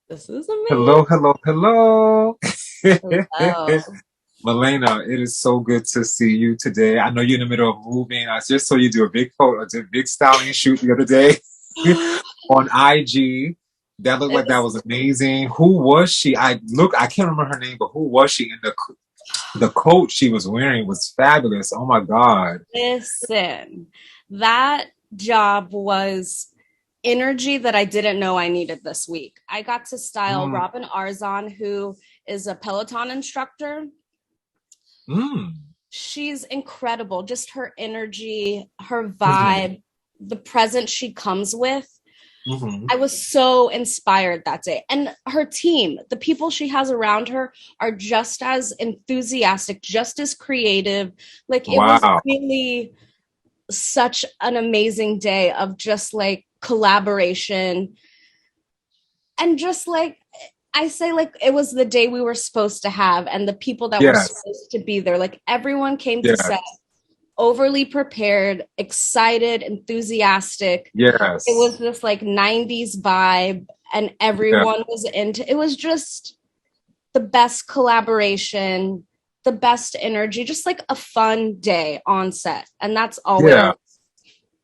This is amazing. Hello, hello, hello. Hello. Melina, it is so good to see you today. I know you're in the middle of moving. I just saw you do a big photo, a big styling shoot the other day on IG. That looked like that It's, was amazing. Who was she? I can't remember her name, but who was she? And the coat she was wearing was fabulous. Oh my God. listen, that job was energy that I didn't know I needed this week. I got to style Mm, Robin Arzon, who is a Peloton instructor. mm, She's incredible. Just her energy, her mm, vibe, the presence she comes with. mm. I was so inspired that day. And her team, the people she has around her, are just as enthusiastic, just as creative. Like it was Wow. really such an amazing day of just like collaboration. And just like I say, like it was the day we were supposed to have, and the people that were Yes. supposed to be there, like everyone came to set Yes. overly prepared, excited, enthusiastic. It Yes. was this like 90s vibe, and Yeah. everyone was into it. Was just the best collaboration, the best energy, just like a fun day on set. And that's always Yeah.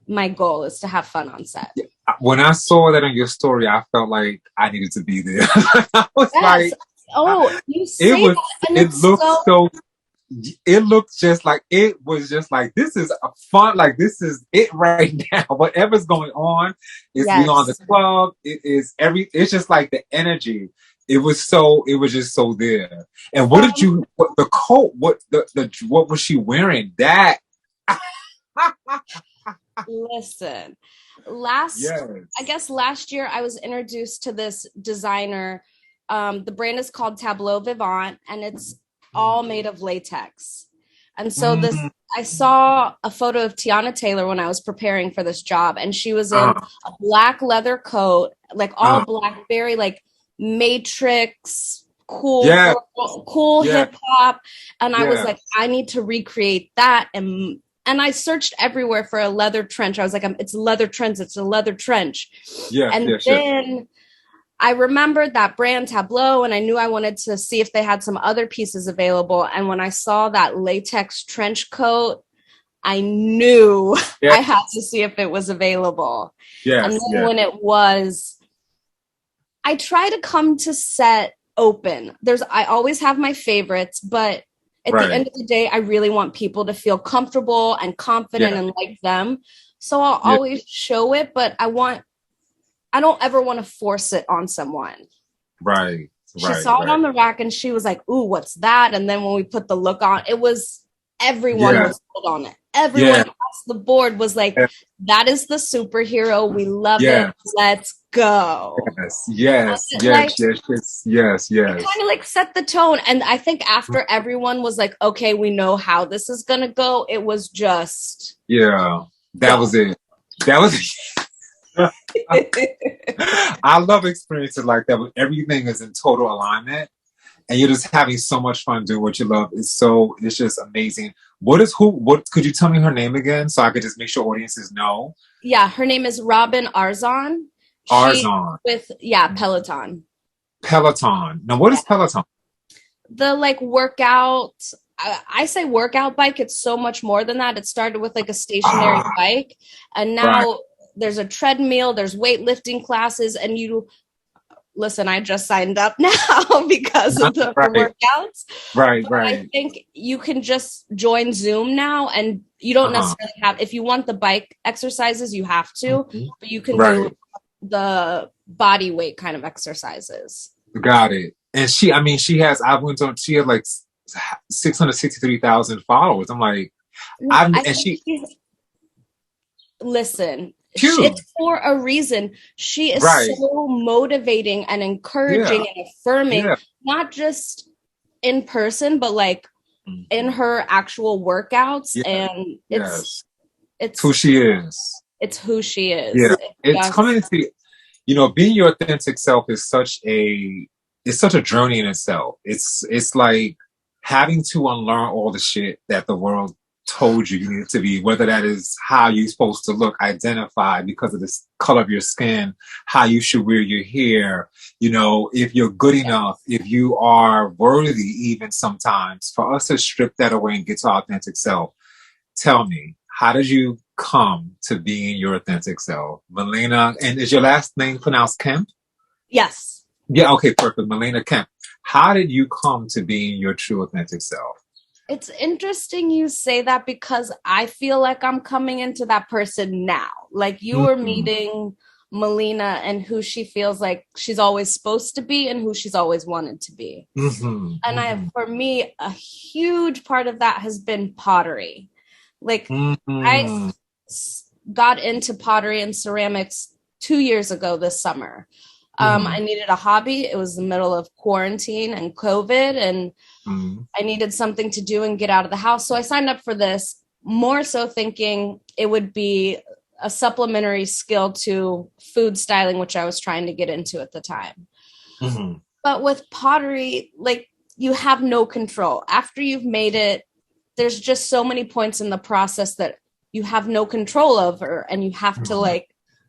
my goal, is to have fun on set. When I saw that on your story, I felt like I needed to be there. I was Yes. like, Oh, you it say was, that, and it it's looked so so, it looked just like, it was just like, this is a fun, like, this is it right now. Whatever's going on is beyond the yes. club. It's just like the energy. It was just so there. And what the coat, what was she wearing? That, Listen, I yes. guess last year I was introduced to this designer. The brand is called Tableau Vivant, and it's all made of latex. And so this, Mm, I saw a photo of Tiana Taylor when I was preparing for this job, and she was in uh, a black leather coat, like all uh, black, very like Matrix, cool yes, girl, cool yes, hip hop. And I was like, yes. I need to recreate that. And I searched everywhere for a leather trench. I was like, it's a leather trench. It's a leather trench. Yes, And yes, yes. then I remembered that brand Tableau, and I knew I wanted to see if they had some other pieces available. And when I saw that latex trench coat, I knew Yes, I had to see if it was available. And yes, then yes. when it was, I try to come to set open. I always have my favorites, but at the Right. end of the day, I really want people to feel comfortable and confident Yeah, and like them. So I'll yeah. always show it, but I don't ever want to force it on someone. Right, She right, saw it right. on the rack and she was like, "Ooh, what's that?" And then when we put the look on, it was everyone Yeah, was sold on it. Everyone yeah, across the board was like, "That is the superhero. We love it. yeah, Let's go." yes, yes, Like yes, yes, yes, yes, it yes. kind of like set the tone. And I think after everyone was like, okay, we know how this is gonna go, it was just Yeah, that go. was it. That was I love experiences like that when everything is in total alignment and you're just having so much fun doing what you love. It's just amazing. What could you tell me her name again so I could just make sure audiences know? Yeah, her name is Robin Arzon. She Arzon. with yeah, Peloton. Peloton. Now, what Yeah. is Peloton? The like workout, I say workout bike, it's so much more than that. It started with like a stationary Ah, bike, and right, now there's a treadmill, there's weightlifting classes, and you listen, I just signed up now because of the right, workouts. right, But I right. think you can just join Zoom now, and you don't Uh-huh. necessarily have, if you want the bike exercises, you have to, Mhm. but you can do Right, the body weight kind of exercises. got it. And I mean, she had like 663,000 followers. I'm like, I and think she she's, listen, huge. it's for a reason. She is Right. so motivating and encouraging Yeah, and affirming, yeah. not just in person, but like in Mhm. her actual workouts. Yeah, And yes. It's who it's she is. it's who she is. Yeah. It It's coming just into, being your authentic self is it's such a journey in itself. It's like having to unlearn all the shit that the world told you you needed to be, whether that is how you're supposed to look, identify because of the color of your skin, how you should wear your hair, you know, if you're good enough, if you are worthy, even sometimes, for us to strip that away and get to our authentic self. Tell me, how did you come to being your authentic self? Melina, and is your last name pronounced Kemp? Yes. Yeah, okay, perfect. Melina Kemph. How did you come to being your true authentic self? It's interesting you say that because I feel like I'm coming into that person now. Like you were Mm-hmm. meeting Melina and who she feels like she's always supposed to be and who she's always wanted to be. Mm-hmm. And for me, a huge part of that has been pottery. Like I Mm-hmm. got into pottery and ceramics 2 years ago this summer. Mm-hmm. I needed a hobby. It was the middle of quarantine and COVID, and Mm-hmm. I needed something to do and get out of the house. So I signed up for this more so thinking it would be a supplementary skill to food styling, which I was trying to get into at the time. Mm-hmm. But with pottery, like you have no control. After you've made it, there's just so many points in the process that you have no control over, and you have to like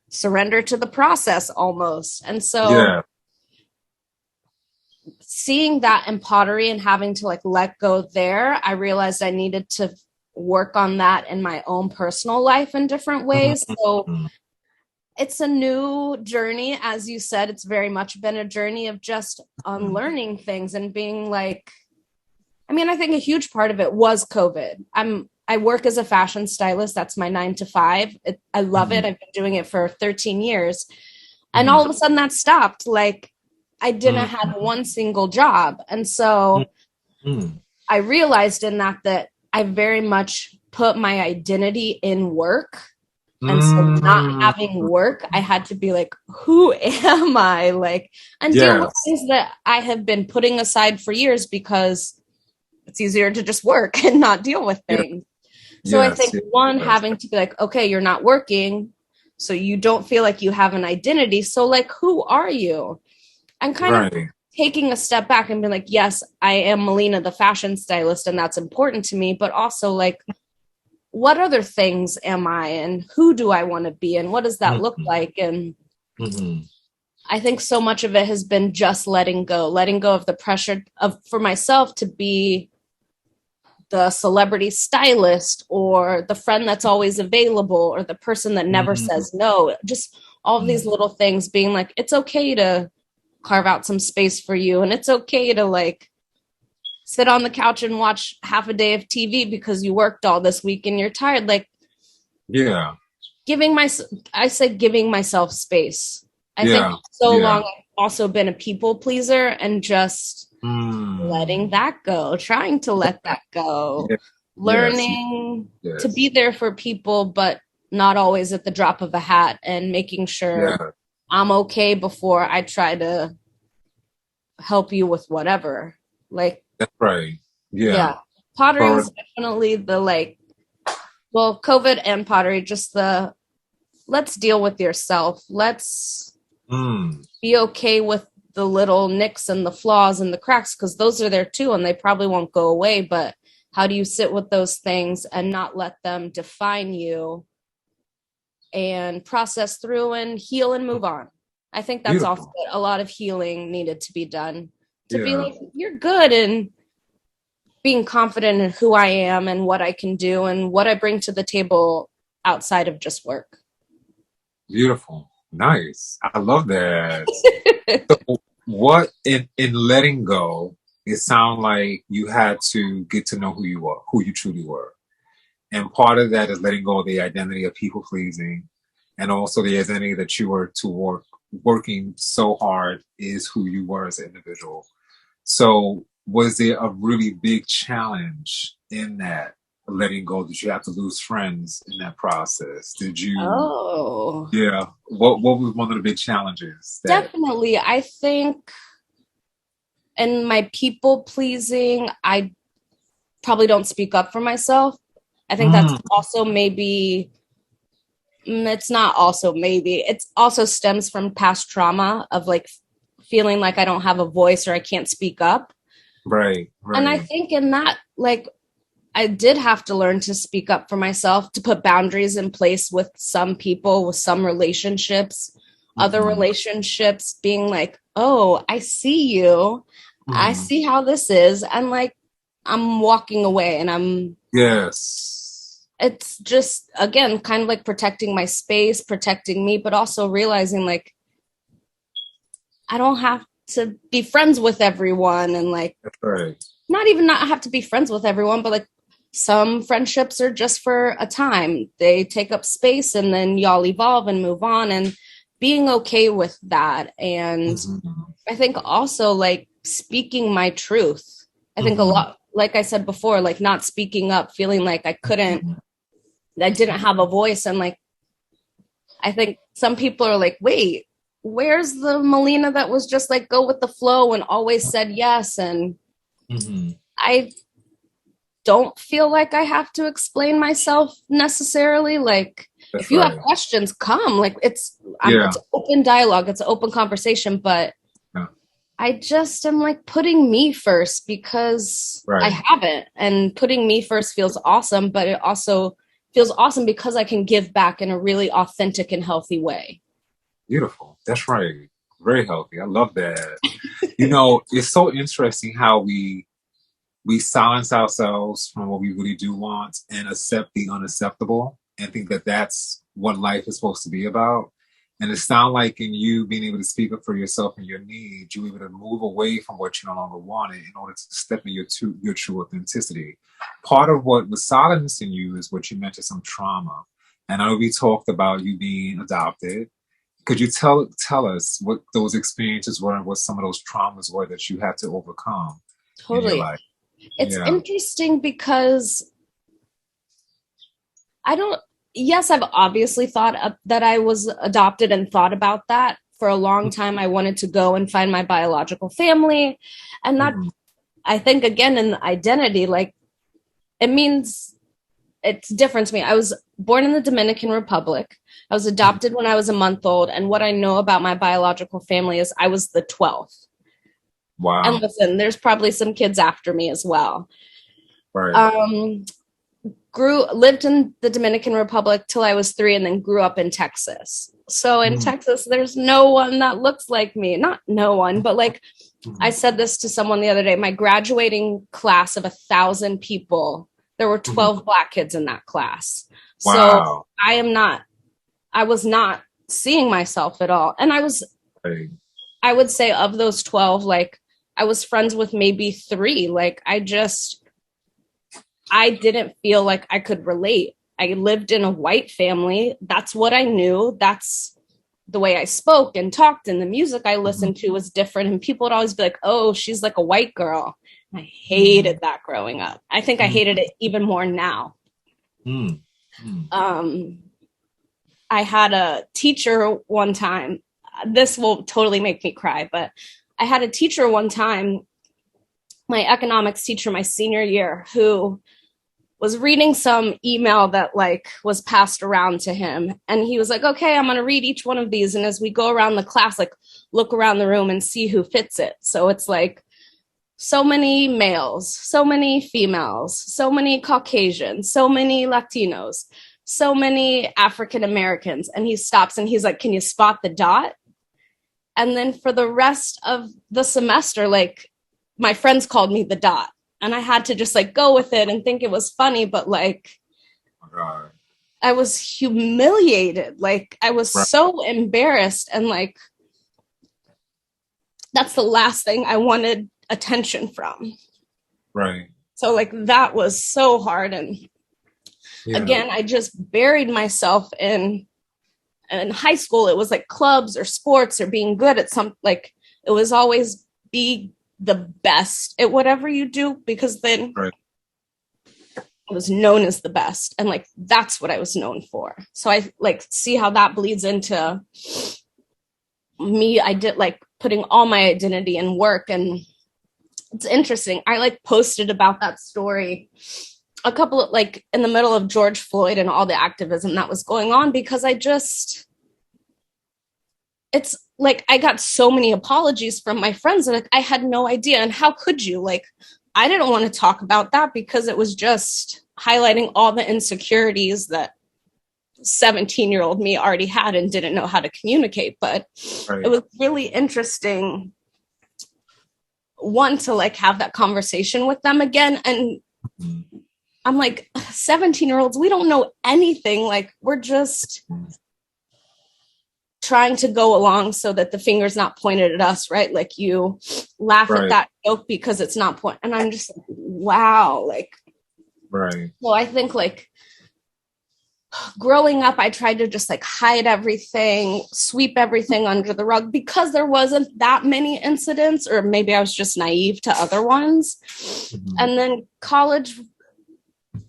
surrender to the process almost. And so Yeah. seeing that in pottery and having to like let go there, I realized I needed to work on that in my own personal life in different ways. So Mm-hmm. it's a new journey. As you said, it's very much been a journey of just unlearning things and being like, I mean, I think a huge part of it was COVID. I work as a fashion stylist. That's my 9 to 5. I love it. I've been doing it for 13 years. And all of a sudden that stopped. Like I didn't have one single job. And so I realized in that I very much put my identity in work. And so not having work, I had to be like, who am I? Like, and deal with things that I have been putting aside for years because it's easier to just work and not deal with things. So I think having to be like, okay, you're not working, so you don't feel like you have an identity. So like, who are you? And kind of taking a step back and being like, yes, I am Melina, the fashion stylist, and that's important to me. But also like, what other things am I, and who do I want to be, and what does that look like? And I think so much of it has been just letting go of the pressure for myself to be the celebrity stylist or the friend that's always available or the person that never says no. Just all of these little things being like, it's okay to carve out some space for you. And it's okay to like sit on the couch and watch half a day of TV because you worked all this week and you're tired. Like, giving myself space. I think so long I've also been a people pleaser and just letting that go, trying to let that go, learning to be there for people, but not always at the drop of a hat, and making sure I'm okay before I try to help you with whatever. Like, that's right. Yeah. Pottery is definitely the like, well, COVID and pottery, just the let's deal with yourself. Let's be okay with the little nicks and the flaws and the cracks, because those are there too and they probably won't go away. But how do you sit with those things and not let them define you and process through and heal and move on? I think that's also a lot of healing needed to be done, to be like, you're good, and being confident in who I am and what I can do and what I bring to the table outside of just work. Beautiful. Nice. I love that. So what in letting go, it sounds like you had to get to know who you are, who you truly were. And part of that is letting go of the identity of people pleasing, and also the identity that you were working so hard is who you were as an individual. So was there a really big challenge in that letting go? Did you have to lose friends in that process? Did you? Oh, yeah. What was one of the big challenges? Definitely. I think in my people pleasing, I probably don't speak up for myself. I think that's also maybe, it's not also maybe, it's also stems from past trauma of like feeling like I don't have a voice or I can't speak up. Right. And I think in that, like, I did have to learn to speak up for myself, to put boundaries in place with some people, with some relationships, other Mm-hmm. relationships being like, oh, I see you. I Mm-hmm. see how this is. And like, I'm walking away and Yes. it's just, again, kind of like protecting my space, protecting me, but also realizing like, I don't have to be friends with everyone and like, That's right. not have to be friends with everyone, but like some friendships are just for a time. They take up space and then y'all evolve and move on, and being okay with that. And Mm-hmm. I think also like speaking my truth. I think a Mm-hmm. lot, like I said before, like not speaking up, feeling like I didn't have a voice. And like, I think some people are like, wait, where's the Melina that was just like go with the flow and always said yes? And Mm-hmm. I don't feel like I have to explain myself necessarily. Like, if That's you have right. questions, come. Like, Yeah. it's open dialogue, it's an open conversation. But Yeah. I just am like putting me first because I Right. haven't, and putting me first feels awesome. But it also feels awesome because I can give back in a really authentic and healthy way. Beautiful. That's right. Very healthy. I love that. You know, it's so interesting how we silence ourselves from what we really do want and accept the unacceptable and think that that's what life is supposed to be about. And it sounds like in you being able to speak up for yourself and your needs, you're able to move away from what you no longer wanted in order to step into your true authenticity. Part of what was silencing you is what you mentioned, some trauma. And I know we talked about you being adopted. Could you tell us what those experiences were and what some of those traumas were that you had to overcome in your Totally. life? It's Yeah. interesting because I don't, yes, I've obviously that I was adopted and thought about that for a long time. I wanted to go and find my biological family. And that, Mhm. I think, again, in the identity, like it means it's different to me. I was born in the Dominican Republic. I was adopted when I was a month old. And what I know about my biological family is I was the 12th. And Wow. listen, there's probably some kids after me as well. Right. Um, lived in the Dominican Republic till I was 3, and then grew up in Texas. So in Mhm. Texas, there's no one that looks like me. Not no one, but like I Mhm. said this to someone the other day. My graduating class of 1,000 people, there were Mhm. 12 Black kids in that class. So Wow. I was not seeing myself at all. And Right. I would say of those 12, like I was friends with maybe 3. Like I didn't feel like I could relate. I lived in a white family. That's what I knew. That's the way I spoke and talked, and the music I Mhm. listened to was different. And people would always be like, oh, she's like a white girl. I Mhm. hated that growing up. I think I Mhm. hated it even more now. Mhm. Mhm. Um, I had a teacher one time. This will totally make me cry, but I had a teacher one time, my economics teacher, my senior year, who was reading some email that like was passed around to him, and he was like, okay, I'm going to read each one of these, and as we go around the class, like look around the room and see who fits it. So it's like so many males, so many females, so many Caucasians, so many Latinos, so many African Americans. And he stops and he's like, can you spot the dot? And then for the rest of the semester, like my friends called me the dot, and I had to just like go with it and think it was funny. But like, Oh my God. I was humiliated. Like, I was Right. so embarrassed. And like, that's the last thing I wanted attention from. Right. So, like, that was so hard. And Yeah. again, I just buried myself in high school. It was like clubs or sports or being good at some, like, it was always be the best at whatever you do, because then Right. I was known as the best. And like, that's what I was known for. So I like see how that bleeds into me. I did like putting all my identity in work. And it's interesting. I like posted about that story a couple of like in the middle of George Floyd and all the activism that was going on, because it's like I got so many apologies from my friends, and like I had no idea. And how could you? Like, I didn't want to talk about that because it was just highlighting all the insecurities that 17-year-old me already had and didn't know how to communicate. But Right. it was really interesting, one, to like have that conversation with them again. And I'm like, 17-year-olds, we don't know anything. Like, we're just trying to go along so that the finger's not pointed at us, right? Like, you laugh at that joke because it's not point. And I'm just like, wow. Like, right. well, I think like growing up, I tried to just like hide everything, sweep everything under the rug because there wasn't that many incidents, or maybe I was just naive to other ones. And then college,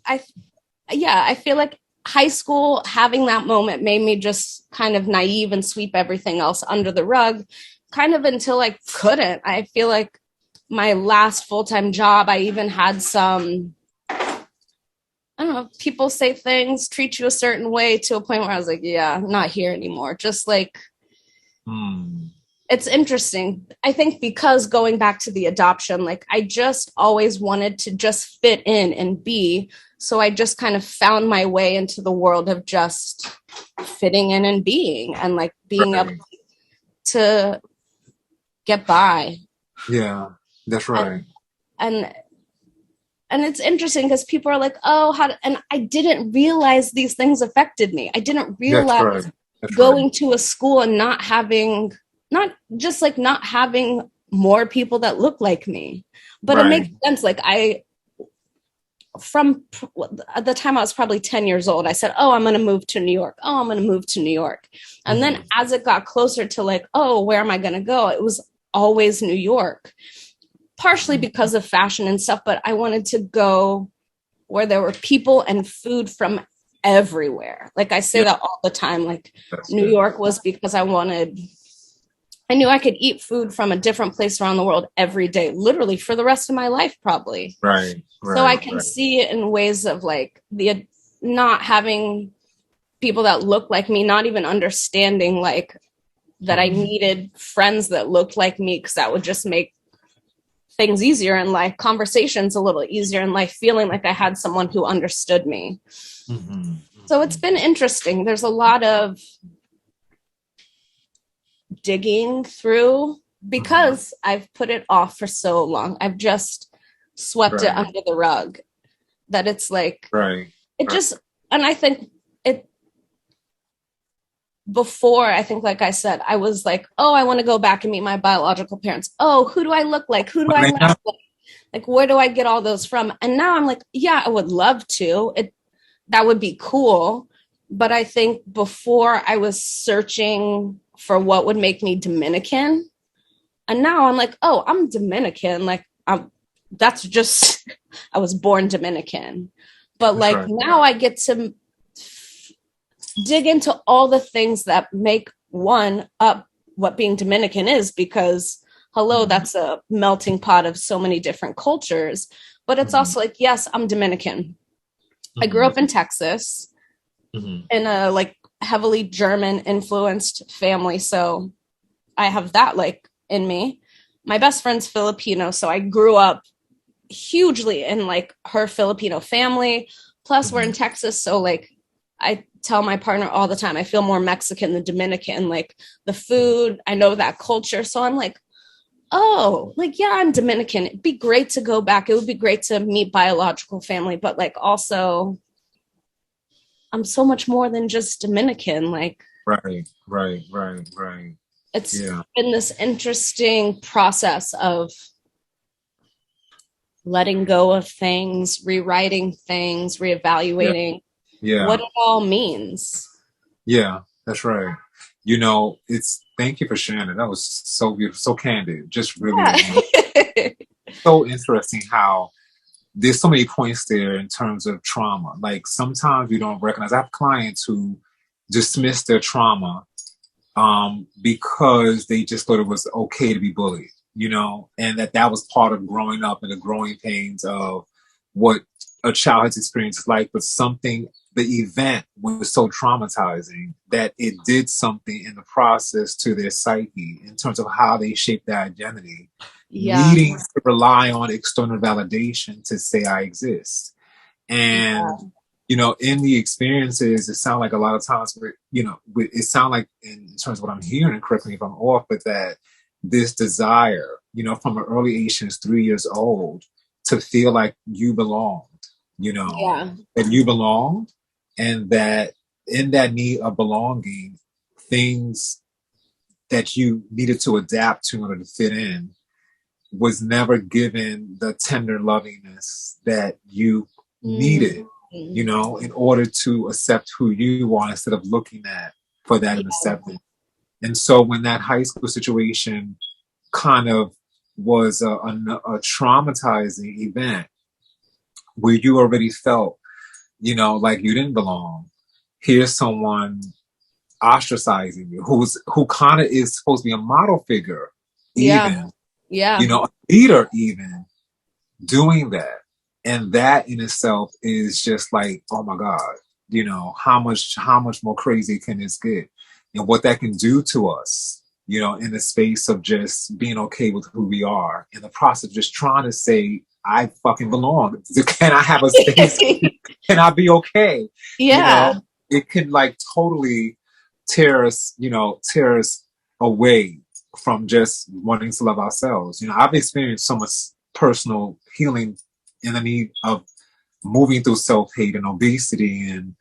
I feel like high school, having that moment made me just kind of naive and sweep everything else under the rug, kind of until I couldn't. I feel like my last full-time job, I even had some, I don't know, people say things, treat you a certain way, to a point where I was like, yeah, I'm not here anymore. Just like, it's interesting. I think because going back to the adoption, like I just always wanted to just fit in and be. So I just kind of found my way into the world of just fitting in and being, and like being able to get by. Yeah, that's right. And it's interesting because people are like, oh, and I didn't realize these things affected me. I didn't realize going to a school and not having more people that look like me. But it makes sense. Like from at the time I was probably 10 years old, I said, oh, I'm going to move to New York. Oh, I'm going to move to New York. And then as it got closer to like, oh, where am I going to go? It was always New York, partially because of fashion and stuff. But I wanted to go where there were people and food from everywhere. Like I say that all the time. Like New York was because I knew I could eat food from a different place around the world every day, literally for the rest of my life, probably. So I can see it in ways of like the not having people that look like me, not even understanding like that I needed friends that looked like me, because that would just make things easier in life, conversations a little easier in life, feeling like I had someone who understood me. So it's been interesting. There's a lot of digging through because I've put it off for so long. I've just swept it under the rug, that it's like, it just, and I think it, before, I think, like I said, I was like, oh, I want to go back and meet my biological parents. Oh, who do I look like? Who do I laugh like? Like, where do I get all those from? And now I'm like, yeah, I would love to. That would be cool. But I think before I was searching for what would make me Dominican. And now I'm like, oh, I'm Dominican. Like, that's just, I was born Dominican. But like now I get to dig into all the things that make one up what being Dominican is, because hello, that's a melting pot of so many different cultures. But it's also like, yes, I'm Dominican. I grew up in Texas in a like heavily German influenced family. So I have that like in me. My best friend's Filipino. So I grew up hugely in like her Filipino family. Plus we're in Texas. So like I tell my partner all the time, I feel more Mexican than Dominican. Like the food, I know that culture. So I'm like, oh, like, yeah, I'm Dominican. It'd be great to go back. It would be great to meet biological family. But like also, I'm so much more than just Dominican. Like, it's been this interesting process of letting go of things, rewriting things, reevaluating what it all means. Yeah, that's right. You know, thank you for sharing it. That was so beautiful, so candid. Just really so interesting how there's so many points there in terms of trauma. Like sometimes we don't recognize. I have clients who dismiss their trauma because they just thought it was okay to be bullied, you know, and that was part of growing up and the growing pains of what a childhood's experience is like. But the event was so traumatizing that it did something in the process to their psyche in terms of how they shaped their identity. Yeah. needing to rely on external validation to say I exist. And, Yeah. in the experiences, it sounds like a lot of times, it sounds like in terms of what I'm hearing, and correct me if I'm off, but that this desire, from an early age, since 3 years old, to feel like you belonged, Yeah. that you belonged, and that in that need of belonging, things that you needed to adapt to in order to fit in was never given the tender lovingness that you needed, in order to accept who you are instead of looking at for that and accepting. And so when that high school situation kind of was a traumatizing event where you already felt, like you didn't belong, here's someone ostracizing you who kind of is supposed to be a model figure, Yeah. even, Yeah. a leader, even doing that. And that in itself is just like, oh my God, how much more crazy can this get? And what that can do to us, in the space of just being okay with who we are, in the process of just trying to say, I fucking belong. Can I have a space? Can I be okay? Yeah. It can like totally tear us away from just wanting to love ourselves. I've experienced so much personal healing in the need of moving through self-hate and obesity and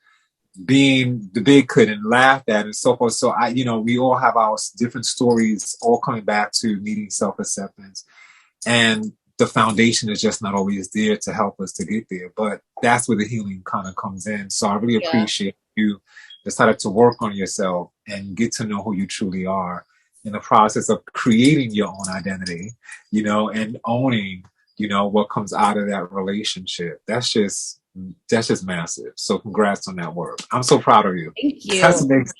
being the big kid and laughed at and so forth. So we all have our different stories all coming back to needing self-acceptance. And the foundation is just not always there to help us to get there. But that's where the healing kind of comes in. So I really appreciate you decided to work on yourself and get to know who you truly are in the process of creating your own identity, and owning, what comes out of that relationship. That's just massive. So congrats on that work. I'm so proud of you. Thank you. That's amazing.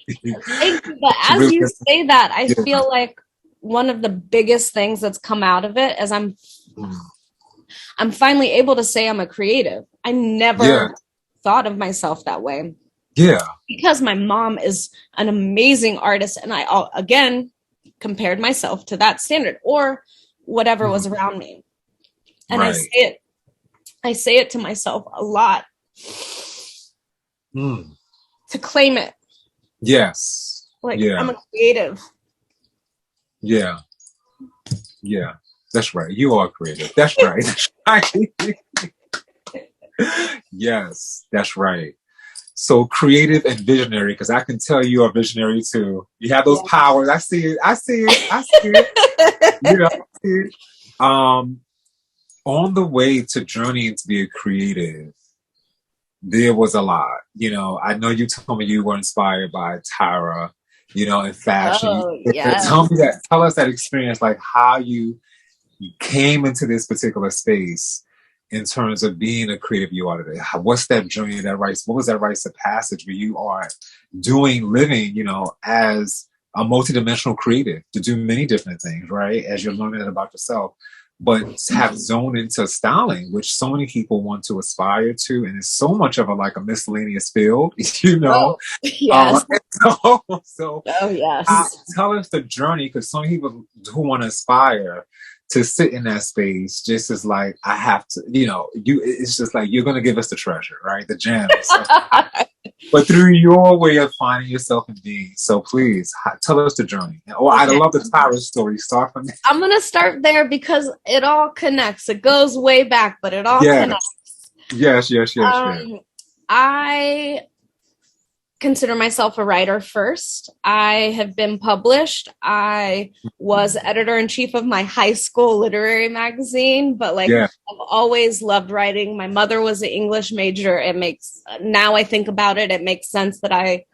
Thank you. But as Really, you say that, I yeah. feel like one of the biggest things that's come out of it is I'm finally able to say I'm a creative. I never thought of myself that way. Yeah. Because my mom is an amazing artist, and I again compared myself to that standard or whatever was around me. And I say it to myself a lot to claim it. Yes. Like, I'm a creative. Yeah. Yeah. That's right. You are creative. That's right. That's right. Yes, that's right. So creative and visionary, because I can tell you are visionary too. You have those powers. I see it. I see it. I see it. I see it. On the way to journeying to be a creative, there was a lot. I know you told me you were inspired by Tyra, in fashion. Oh, yes. Tell us that experience, like how you came into this particular space in terms of being a creative you are today. What's that journey, what was that rites of passage where you are living, as a multidimensional creative to do many different things, right? As you're learning about yourself, but have zoned into styling, which so many people want to aspire to. And it's so much of a miscellaneous field, Oh, yes. So oh, yes. Tell us the journey, because some people who want to aspire to sit in that space just is like, I have to, it's just like, you're going to give us the treasure, right? The gems. But through your way of finding yourself and being. So please tell us the journey. I love the Tyra story. Start from there. I'm going to start there because it all connects. It goes way back, but it all connects. Yes. I consider myself a writer first. I have been published. I was editor-in-chief of my high school literary magazine, but I've always loved writing. My mother was an English major. Now I think about it, it makes sense that I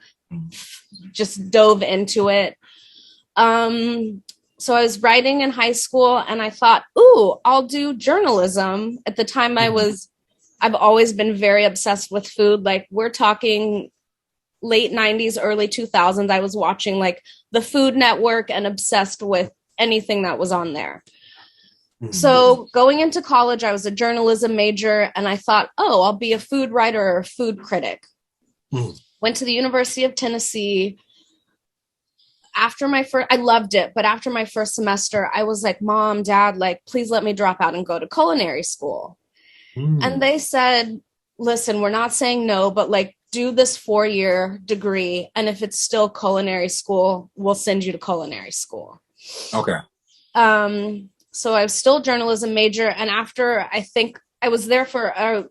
just dove into it. So I was writing in high school and I thought, I'll do journalism. At the time I've always been very obsessed with food. Like, we're talking late 90s, early 2000s, I was watching the Food Network and obsessed with anything that was on there. So going into college, I was a journalism major and I thought, I'll be a food writer or a food critic. Went to the University of Tennessee. after my first, I loved it, but after my first semester, I was like, Mom, Dad, like, please let me drop out and go to culinary school. And they said, listen, we're not saying no, but like, do this 4-year degree. And if it's still culinary school, we'll send you to culinary school. Okay. So I was still a journalism major. And after I think I was there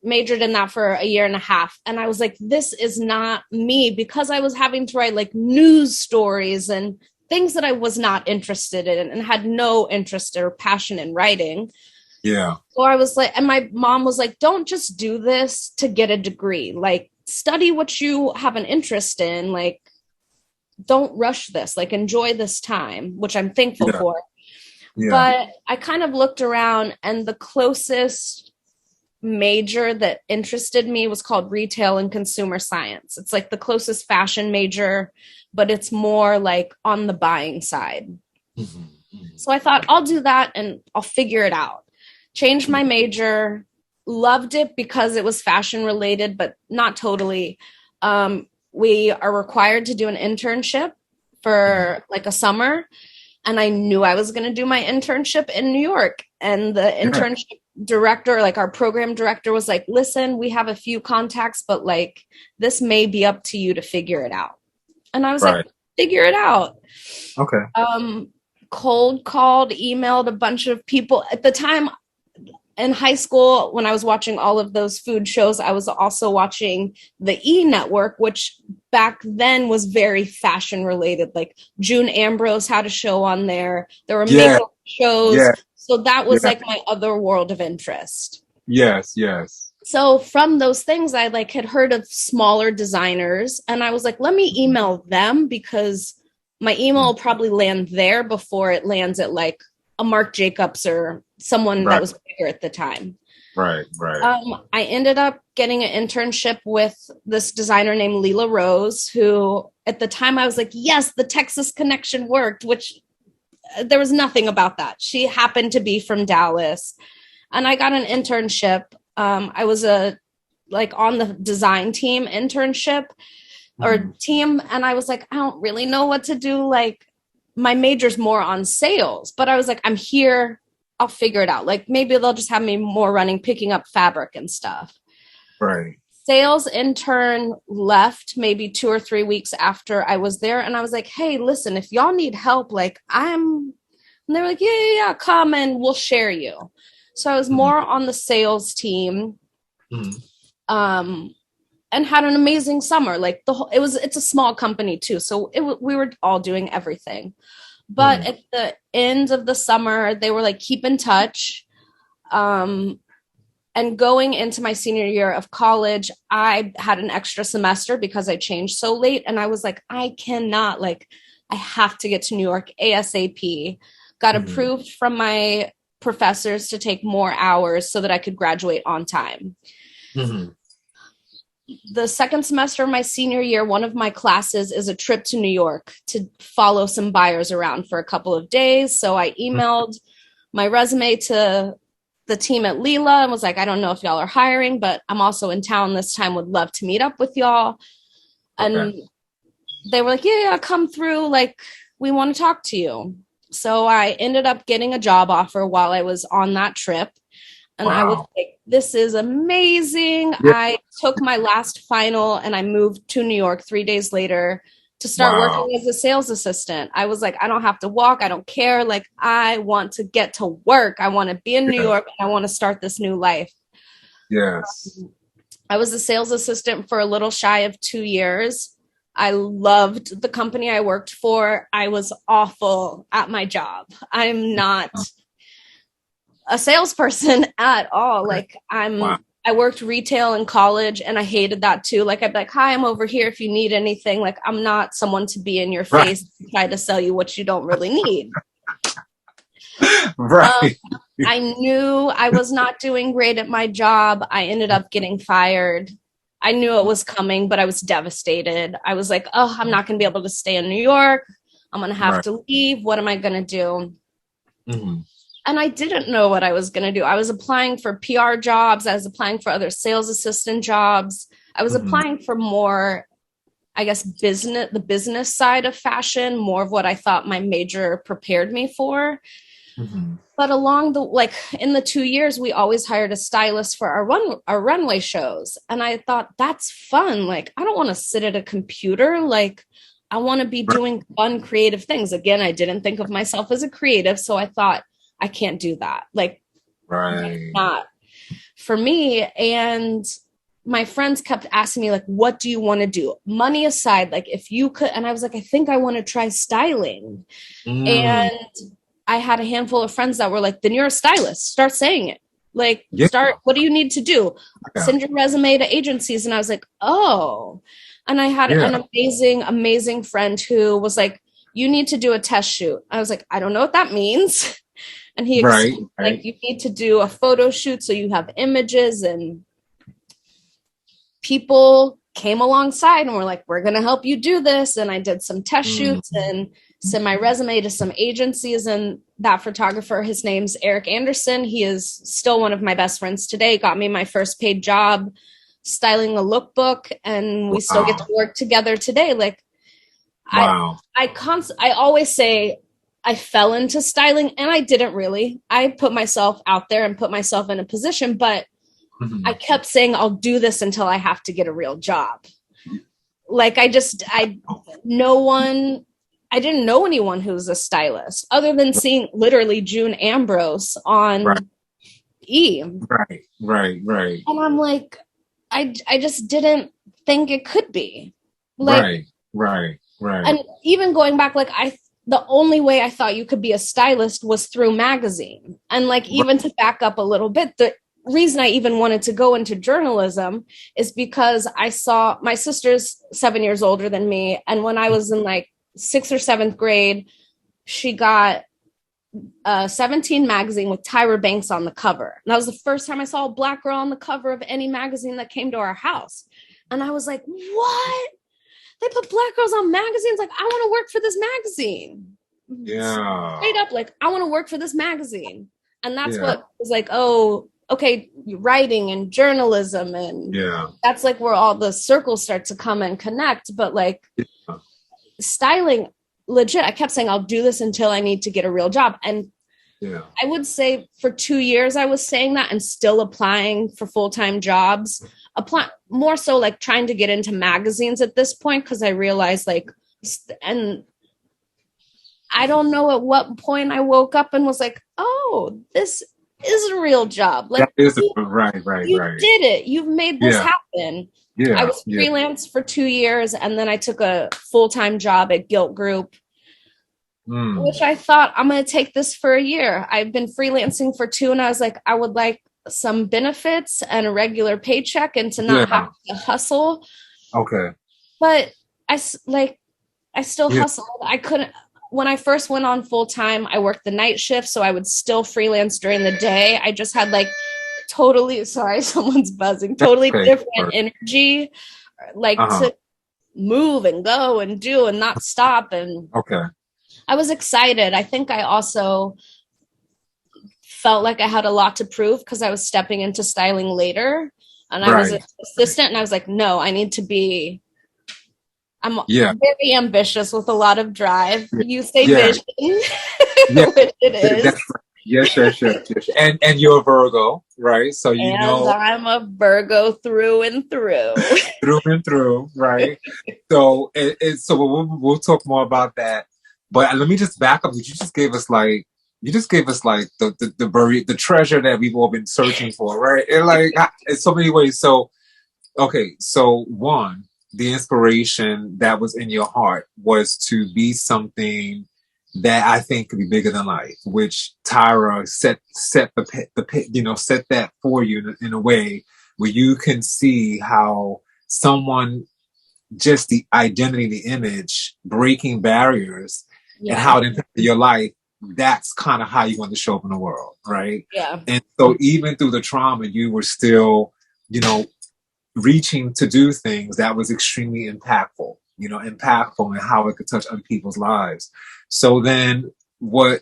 majored in that for a year and a half. And I was like, this is not me, because I was having to write like news stories and things that I was not interested in and had no interest or passion in writing. Yeah. So I was like, and my mom was like, don't just do this to get a degree. Like, study what you have an interest in. Like, don't rush this. Like, enjoy this time, which I'm thankful for. Yeah. But I kind of looked around, and the closest major that interested me was called retail and consumer science. It's like the closest fashion major, but it's more like on the buying side. So I thought, I'll do that and I'll figure it out. Changed my major, loved it because it was fashion related, but not totally. We are required to do an internship for like a summer. And I knew I was going to do my internship in New York. And the internship director, like our program director, was like, listen, we have a few contacts, but like, this may be up to you to figure it out. And I was like, figure it out. Okay. Cold called, emailed a bunch of people. At the time in high school, when I was watching all of those food shows, I was also watching the E! Network, which back then was very fashion related. Like June Ambrose had a show on there. There were makeup shows. Yeah. So that was like my other world of interest. Yes, yes. So from those things, I like had heard of smaller designers, and I was like, let me email them, because my email will probably land there before it lands at like a Marc Jacobs or someone that was bigger at the time. Right. I ended up getting an internship with this designer named Leela Rose, who at the time I was like, yes, the Texas connection worked, which there was nothing about that. She happened to be from Dallas, and I got an internship. I was on the design team internship or team. And I was like, I don't really know what to do. Like, my major's more on sales, but I was like, I'm here, I'll figure it out. Like, maybe they'll just have me more picking up fabric and stuff. Right. Sales intern left maybe 2 or 3 weeks after I was there. And I was like, hey, listen, if y'all need help, like and they were like, yeah, come and we'll share you. So I was more on the sales team, and had an amazing summer. Like it's a small company too. So we were all doing everything. But at the end of the summer, they were like, keep in touch. And going into my senior year of college, I had an extra semester because I changed so late. And I was like, I cannot, like, I have to get to New York ASAP. Got approved from my professors to take more hours so that I could graduate on time. The second semester of my senior year, one of my classes is a trip to New York to follow some buyers around for a couple of days. So I emailed my resume to the team at Leela and was like, I don't know if y'all are hiring, but I'm also in town this time, would love to meet up with y'all. And they were like, yeah, come through. Like, we want to talk to you. So I ended up getting a job offer while I was on that trip. And I was like, this is amazing. Yeah. I took my last final and I moved to New York 3 days later to start working as a sales assistant. I was like, I don't have to walk. I don't care. Like, I want to get to work. I want to be in New York and I want to start this new life. Yes. I was a sales assistant for a little shy of 2 years. I loved the company I worked for. I was awful at my job. I'm not a salesperson at all. Like I worked retail in college and I hated that too. Like, I'd be like, hi, I'm over here if you need anything. Like, I'm not someone to be in your face and try to sell you what you don't really need. I knew I was not doing great at my job. I ended up getting fired. I knew it was coming, but I was devastated. I was like, oh, I'm not going to be able to stay in New York. I'm going to have to leave. What am I going to do? And I didn't know what I was going to do. I was applying for PR jobs. I was applying for other sales assistant jobs. I was applying for more I guess, the business side of fashion, more of what I thought my major prepared me for. Mm-hmm. But along the, like, in the 2 years, we always hired a stylist for our runway shows. And I thought, that's fun. Like, I don't want to sit at a computer. Like, I want to be doing fun, creative things. Again, I didn't think of myself as a creative. So I thought, I can't do that. Like, Right. not for me. And my friends kept asking me, like, what do you want to do? Money aside, like, if you could. And I was like, I think I want to try styling. Mm. And I had a handful of friends that were like, then you're a stylist. Start saying it. Like, Yeah. what do you need to do? Yeah. Send your resume to agencies. And I was like, oh. And I had an amazing, amazing friend who was like, you need to do a test shoot. I was like, I don't know what that means. And he explained, like, you need to do a photo shoot so you have images, and people came alongside and were like, we're going to help you do this. And I did some test shoots and sent my resume to some agencies. And that photographer, his name's Eric Anderson. He is still one of my best friends today. Got me my first paid job styling a lookbook, and we still get to work together today. Like, I always say I fell into styling, and I didn't really. I put myself out there and put myself in a position, but I kept saying, I'll do this until I have to get a real job. Like, I didn't know anyone who was a stylist other than seeing literally June Ambrose on E. Right. And I'm like, I just didn't think it could be. Like, right. And even going back, like, the only way I thought you could be a stylist was through magazine. And like, even to back up a little bit, the reason I even wanted to go into journalism is because I saw my sister's 7 years older than me. And when I was in like 6th or 7th grade, she got a 17 magazine with Tyra Banks on the cover. And that was the first time I saw a Black girl on the cover of any magazine that came to our house. And I was like, what? They put Black girls on magazines? Like, I want to work for this magazine. Yeah. Straight up, like, I want to work for this magazine. And that's what was like, oh, okay, writing and journalism. And that's like where all the circles start to come and connect. But like styling, legit, I kept saying, I'll do this until I need to get a real job. And I would say for 2 years, I was saying that and still applying for full-time jobs, more so like trying to get into magazines at this point, because I realized like, and I don't know at what point I woke up and was like, oh, this is a real job. Like, that is right. You did it. You've made this happen. I was freelance for 2 years, and then I took a full-time job at Gilt Group, which I thought, I'm going to take this for a year. I've been freelancing for 2, and I was like, I would like some benefits and a regular paycheck and to not have to hustle. Okay. But I still hustled. I couldn't. When I first went on full time, I worked the night shift, so I would still freelance during the day. I just had like someone's buzzing, totally different energy, like to move and go and do and not stop. And I was excited. I think I also felt like I had a lot to prove because I was stepping into styling later, and I was an assistant, and I was like, no, I need to be. I'm very ambitious with a lot of drive. You say vision, which it is. Yes. And you're a Virgo, right? So I'm a Virgo through and through. Through and through, right? So we'll talk more about that. But let me just back up. You just gave us like the treasure that we've all been searching for, right? And like in so many ways. So one, the inspiration that was in your heart was to be something that I think could be bigger than life, which Tyra set that for you in a way where you can see how someone, just the identity, the image, breaking barriers, and how it impacted your life. That's kind of how you want to show up in the world, right? Yeah. And so even through the trauma, you were still, reaching to do things that was extremely impactful and how it could touch other people's lives. So then what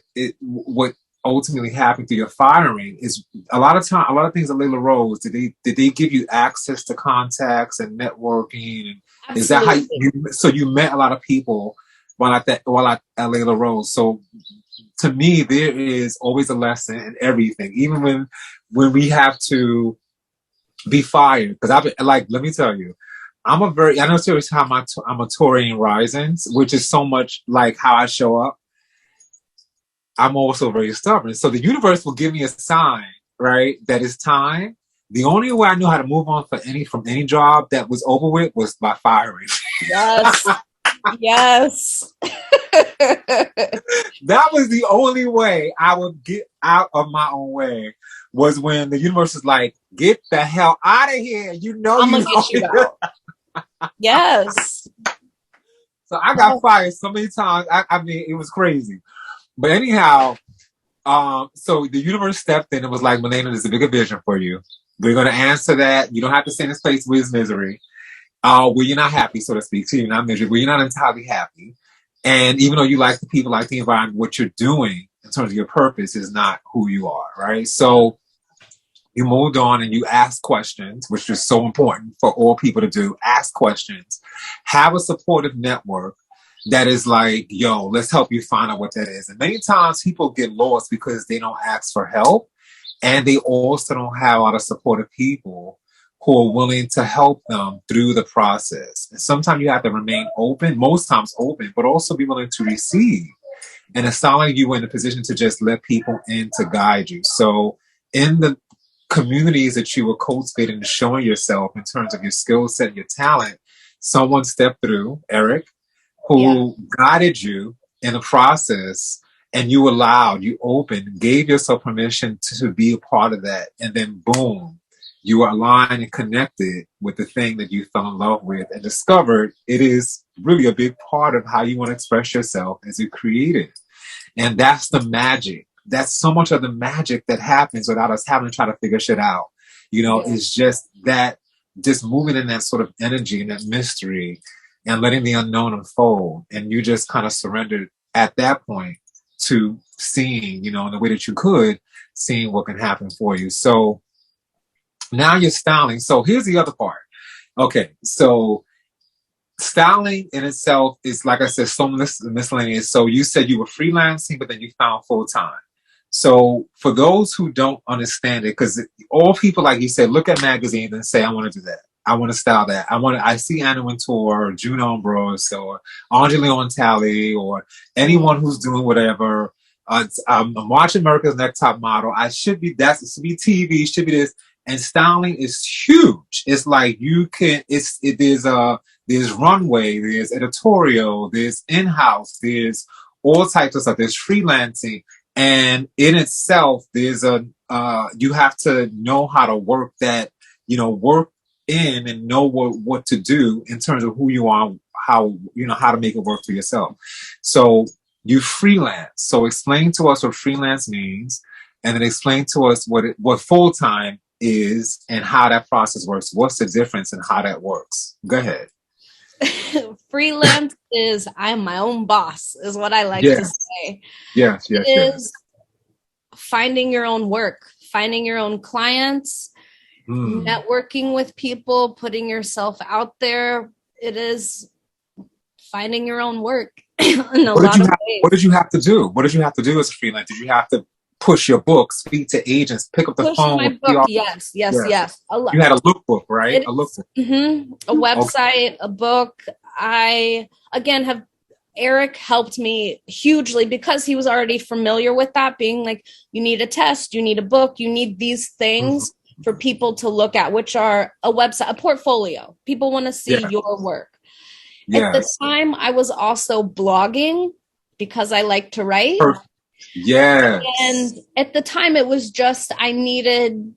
ultimately happened through your firing is a lot of things at Layla Rose, did they give you access to contacts and networking? Is that how Absolutely. so you met a lot of people while at Layla Rose? So to me, there is always a lesson in everything, even when we have to be fired. Because I've been, like, let me tell you, I know serious how I'm a Taurian risings, which is so much like how I show up. I'm also very stubborn. So the universe will give me a sign, right, that it's time. The only way I knew how to move on from any job that was over with was by firing. Yes. Yes. That was the only way I would get out of my own way, was when the universe is like, get the hell out of here. You know I'm you gonna get you don't. out. Yes. So I got fired so many times. I mean, it was crazy. But anyhow, so the universe stepped in and was like, Melina, there's a bigger vision for you. We're going to answer that. You don't have to stay in this place with misery. Where you're not happy, so to speak. So you're not miserable. Where you're not entirely happy. And even though you like the people, like the environment, what you're doing in terms of your purpose is not who you are, right? So you moved on and you asked questions, which is so important for all people to do. Ask questions. Have a supportive network that is like, yo, let's help you find out what that is. And many times people get lost because they don't ask for help. And they also don't have a lot of supportive people who are willing to help them through the process. And sometimes you have to remain open, most times open, but also be willing to receive. And it's not like you were in a position to just let people in to guide you. So in the communities that you were cultivating and showing yourself in terms of your skill set, your talent, someone stepped through, Eric, Yeah. who guided you in the process, and you allowed, you opened, gave yourself permission to be a part of that. And then boom, you are aligned and connected with the thing that you fell in love with and discovered it is really a big part of how you want to express yourself as a creative. And that's the magic. That's so much of the magic that happens without us having to try to figure shit out. You know, Yeah. it's just that, just moving in that sort of energy and that mystery and letting the unknown unfold. And you just kind of surrendered at that point to seeing, you know, in the way that you could, seeing what can happen for you. So now you're styling. So here's the other part. Okay, so styling in itself is, like I said, so miscellaneous. So you said you were freelancing, but then you found full time. So for those who don't understand it, because all people, like you said, look at magazines and say, I want to do that. I want to style that. I see Anna Wintour or June Ambrose or Angelina Talley or anyone who's doing whatever. I'm watching America's Next Top Model. It should be TV, should be this. And styling is huge. It's like there's runway, there's editorial, there's in-house, there's all types of stuff. There's freelancing. And in itself, you have to know how to work that, work in and know what to do in terms of who you are, how to make it work for yourself. So you freelance. So explain to us what freelance means, and then explain to us what full-time is and how that process works. What's the difference and how that works? Go ahead. Freelance is I'm my own boss, is what I like to say. Yes. It is finding your own work, finding your own clients, networking with people, putting yourself out there. It is finding your own work in a lot of ways. What did you have to do? What did you have to do as a freelance? Did you have to push your book, speak to agents, pick up the phone? My book, yes. You had a lookbook, right? A lookbook. A website, a book. I, again, have Eric helped me hugely because he was already familiar with that, being like, you need a test, you need a book, you need these things for people to look at, which are a website, a portfolio. People want to see your work. At the time, I was also blogging because I like to write. Yeah. And at the time, it was just I needed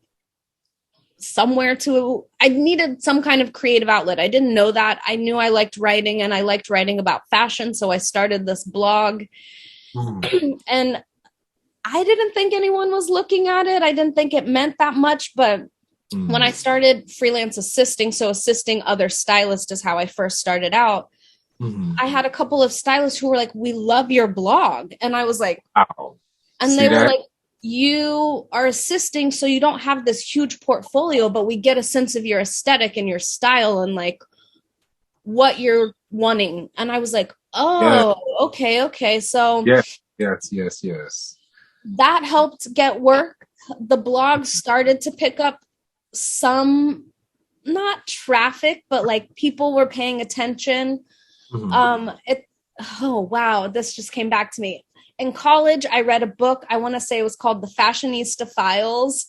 some kind of creative outlet. I didn't know that. I knew I liked writing, and I liked writing about fashion. So I started this blog. And I didn't think anyone was looking at it. I didn't think it meant that much. But when I started freelance assisting other stylists is how I first started out. I had a couple of stylists who were like, we love your blog. And I was like, wow. And they were like, you are assisting, so you don't have this huge portfolio, but we get a sense of your aesthetic and your style and like what you're wanting. And I was like, Yeah. oh, okay. So Yes. that helped get work. The blog started to pick up some, not traffic, but like people were paying attention. Oh wow, this just came back to me. In college, I read a book. I want to say it was called The Fashionista Files,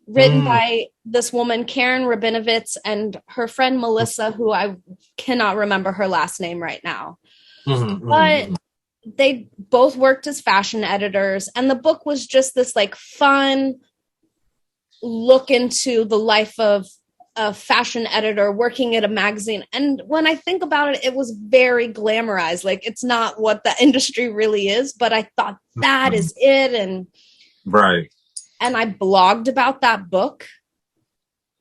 written by this woman, Karen Rabinovitz, and her friend Melissa, who I cannot remember her last name right now. But they both worked as fashion editors, and the book was just this like fun look into the life of a fashion editor working at a magazine. And when I think about it, it was very glamorized. Like, it's not what the industry really is, but I thought that is it. And and I blogged about that book.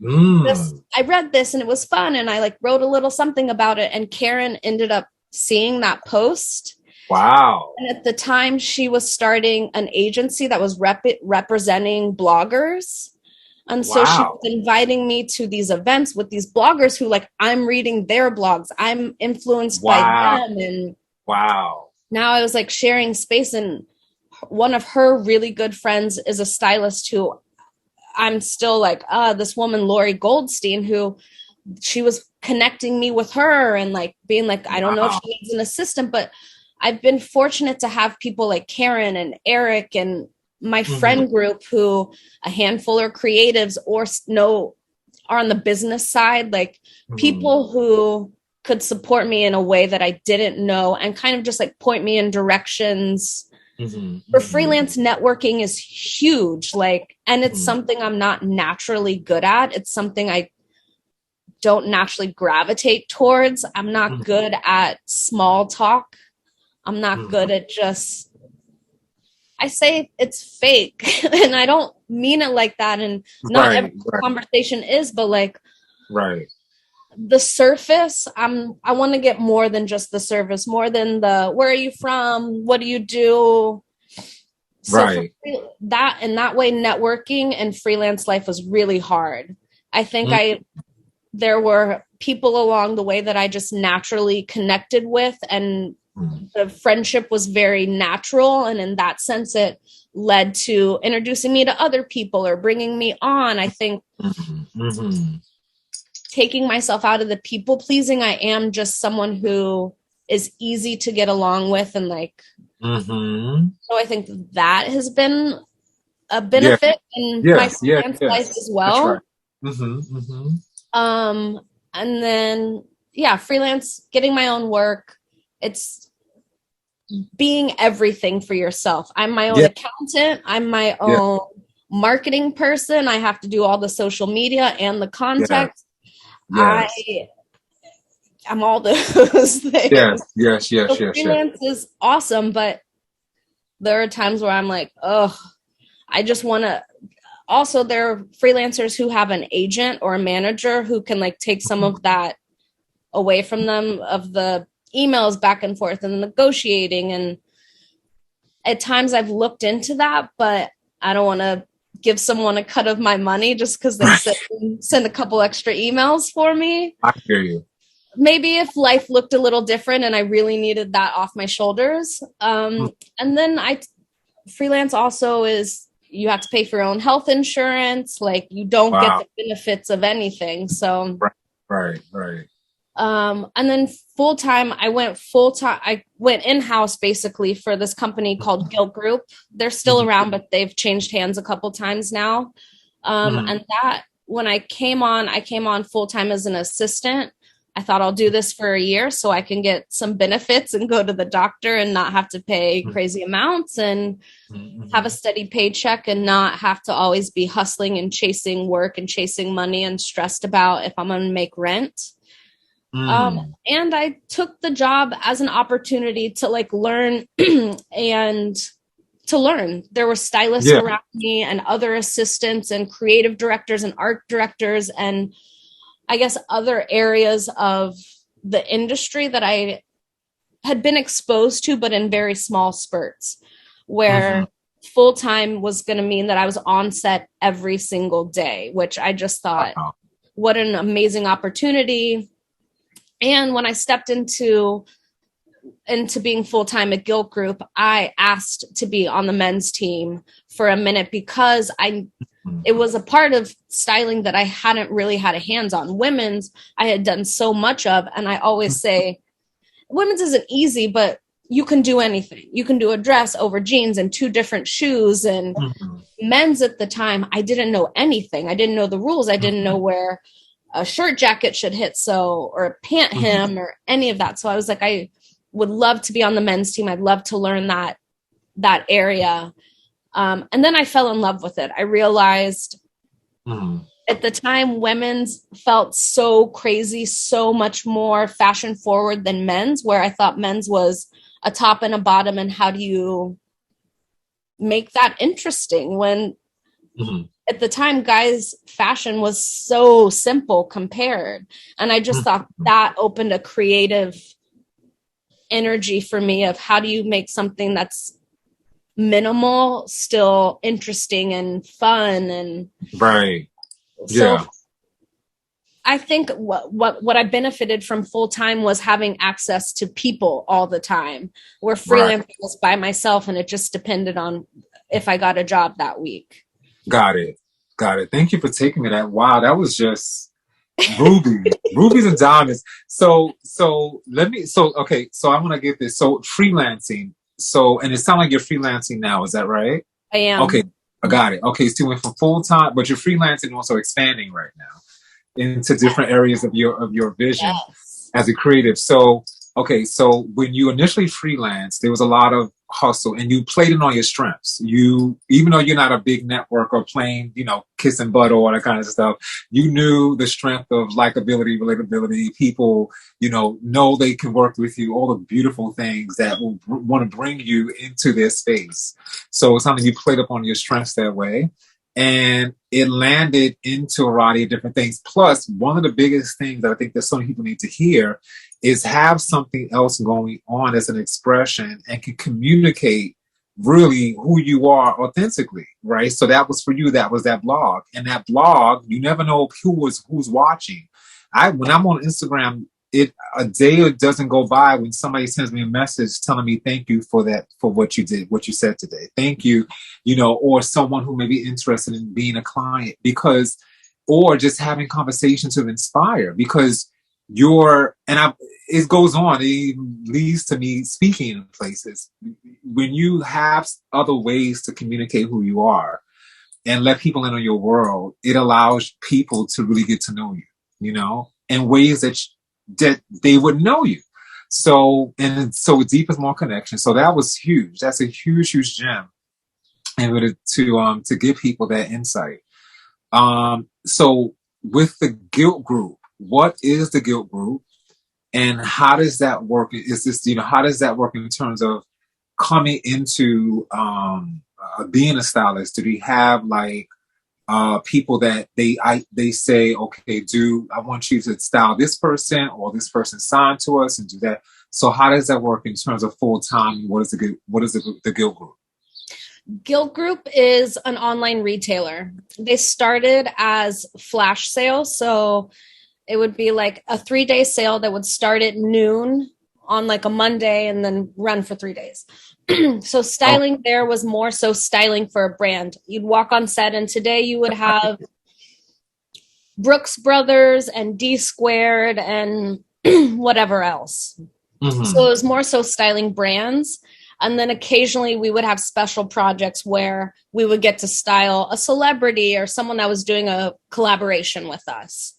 I read this and it was fun, and I like wrote a little something about it, and Karen ended up seeing that post. Wow. And at the time, she was starting an agency that was representing bloggers. And so she was inviting me to these events with these bloggers who, like, I'm reading their blogs. I'm influenced by them. And now I was like sharing space. And one of her really good friends is a stylist who I'm still like, this woman, Lori Goldstein, who she was connecting me with her and like being like, I don't know if she needs an assistant, but I've been fortunate to have people like Karen and Eric and my friend group who a handful are creatives or are on the business side, like people who could support me in a way that I didn't know and kind of just like point me in directions. For freelance, networking is huge, like, and it's something I'm not naturally good at. It's something I don't naturally gravitate towards. I'm not good at small talk. I'm not good at just, I say it's fake and I don't mean it like that. And not every conversation is, but like the surface, I want to get more than just the surface, more than the, where are you from? What do you do? So that, in that way, networking and freelance life was really hard. I think there were people along the way that I just naturally connected with, and the friendship was very natural. And in that sense, it led to introducing me to other people or bringing me on. I think taking myself out of the people pleasing, I am just someone who is easy to get along with. And like, so I think that has been a benefit in my freelance life as well. And then, freelance, getting my own work. It's being everything for yourself. I'm my own accountant. I'm my own marketing person. I have to do all the social media and the content. I'm all those things. Freelance is awesome, but there are times where I'm like, I just want to. Also, there are freelancers who have an agent or a manager who can like take some of that away from them, of the emails back and forth and the negotiating. And at times I've looked into that, but I don't want to give someone a cut of my money just because they send a couple extra emails for me. I hear you. Maybe if life looked a little different and I really needed that off my shoulders. And then freelance also is, you have to pay for your own health insurance. Like, you don't get the benefits of anything. So, right. And then full-time, I went in-house basically for this company called Gilt Group. They're still around, but they've changed hands a couple times now. And that, when I came on full-time as an assistant. I thought I'll do this for a year so I can get some benefits and go to the doctor and not have to pay crazy amounts and have a steady paycheck and not have to always be hustling and chasing work and chasing money and stressed about if I'm going to make rent. And I took the job as an opportunity to like learn and to learn. There were stylists around me and other assistants and creative directors and art directors and I guess other areas of the industry that I had been exposed to, but in very small spurts, where full-time was going to mean that I was on set every single day, which I just thought, what an amazing opportunity. And when I stepped into being full-time at Gilt Group, I asked to be on the men's team for a minute because it was a part of styling that I hadn't really had a hands on. Women's I had done so much of, and I always say women's isn't easy, but you can do anything. You can do a dress over jeans and 2 different shoes. And men's at the time, I didn't know anything. I didn't know the rules. I didn't know where a shirt jacket should hit so, or a pant hem, or any of that. So I was like, I would love to be on the men's team. I'd love to learn that area. And then I fell in love with it. I realized at the time, women's felt so crazy, so much more fashion forward than men's, where I thought men's was a top and a bottom. And how do you make that interesting when at the time, guys' fashion was so simple compared? And I just thought that opened a creative energy for me of how do you make something that's minimal still interesting and fun. And right. so Yeah. I think what I benefited from full time was having access to people all the time, where freelancing was by myself, and it just depended on if I got a job that week. Got it. Thank you for taking me that. Wow, that was just rubies and diamonds. So okay, so I want to get this. So freelancing. So, and it sounds like you're freelancing now. Is that right? I am. Okay, I got it. Okay, so you went from full time, but you're freelancing, also expanding right now into different areas of your vision as a creative. So, okay, so when you initially freelanced, there was a lot of hustle, and you played it on your strengths. You, even though you're not a big network or playing, kissing butt or all that kind of stuff, you knew the strength of likability, relatability. People, know they can work with you. All the beautiful things that will want to bring you into their space. So it's something you played up on your strengths that way. And it landed into a variety of different things. Plus, one of the biggest things that I think that so many people need to hear is have something else going on as an expression and can communicate really who you are authentically, right? So that was for you, that was that blog. And that blog, you never know who's watching. When I'm on Instagram, a day doesn't go by when somebody sends me a message telling me thank you for what you did, what you said today. Thank you, or someone who may be interested in being a client, or just having conversations to inspire, because it goes on, it leads to me speaking in places. When you have other ways to communicate who you are and let people in on your world, it allows people to really get to know you, in ways that they would know you. So it deepens more connection. So that was huge. That's a huge, huge gem. And to give people that insight. So with the Gilt Group, what is the Gilt Group, and how does that work? Is this, how does that work in terms of coming into being a stylist? Do they have people that they say, okay, I want you to style this person, or this person signed to us and do that? So how does that work in terms of full time? What is the Gilt Group? Gilt Group is an online retailer. They started as flash sales, so it would be like a 3-day sale that would start at noon on like a Monday and then run for 3 days. So styling there was more so styling for a brand. You'd walk on set, and today you would have Brooks Brothers and D Squared and whatever else. So it was more so styling brands. And then occasionally we would have special projects where we would get to style a celebrity or someone that was doing a collaboration with us.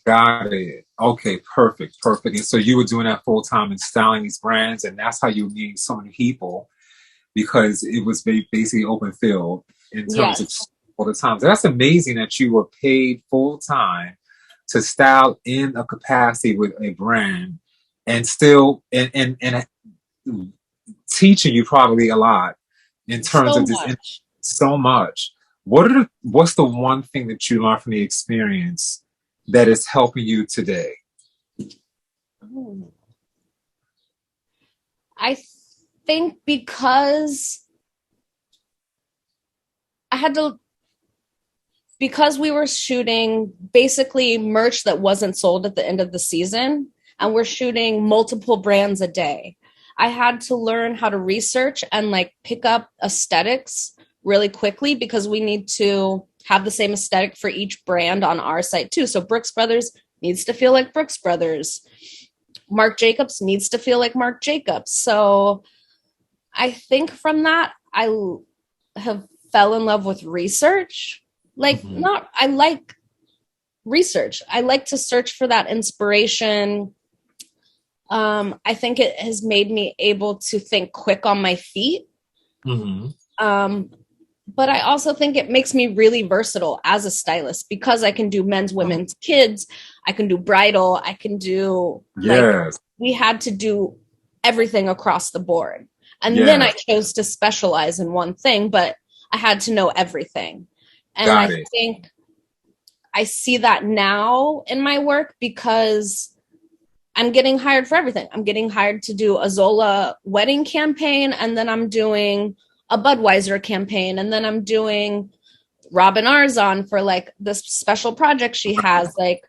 Got it. Okay, perfect. And so you were doing that full time and styling these brands, and that's how you meet so many people, because it was basically open field in terms of all the time. So that's amazing that you were paid full time to style in a capacity with a brand, and still and teaching you probably a lot in terms of this. So much. What's the one thing that you learned from the experience that is helping you today? I think because we were shooting basically merch that wasn't sold at the end of the season, and we're shooting multiple brands a day. I had to learn how to research and like pick up aesthetics really quickly because we need to have the same aesthetic for each brand on our site too. So Brooks Brothers needs to feel like Brooks Brothers. Marc Jacobs needs to feel like Marc Jacobs. So I think from that, I have fell in love with research. Like I like research. I like to search for that inspiration. I think it has made me able to think quick on my feet. But I also think it makes me really versatile as a stylist because I can do men's, women's, kids. I can do bridal. I can do, like, we had to do everything across the board. And then I chose to specialize in one thing, but I had to know everything. And I think I see that now in my work because I'm getting hired for everything. I'm getting hired to do a Zola wedding campaign, and then I'm doing a Budweiser campaign, and then I'm doing Robin Arzon for like this special project she has. Like,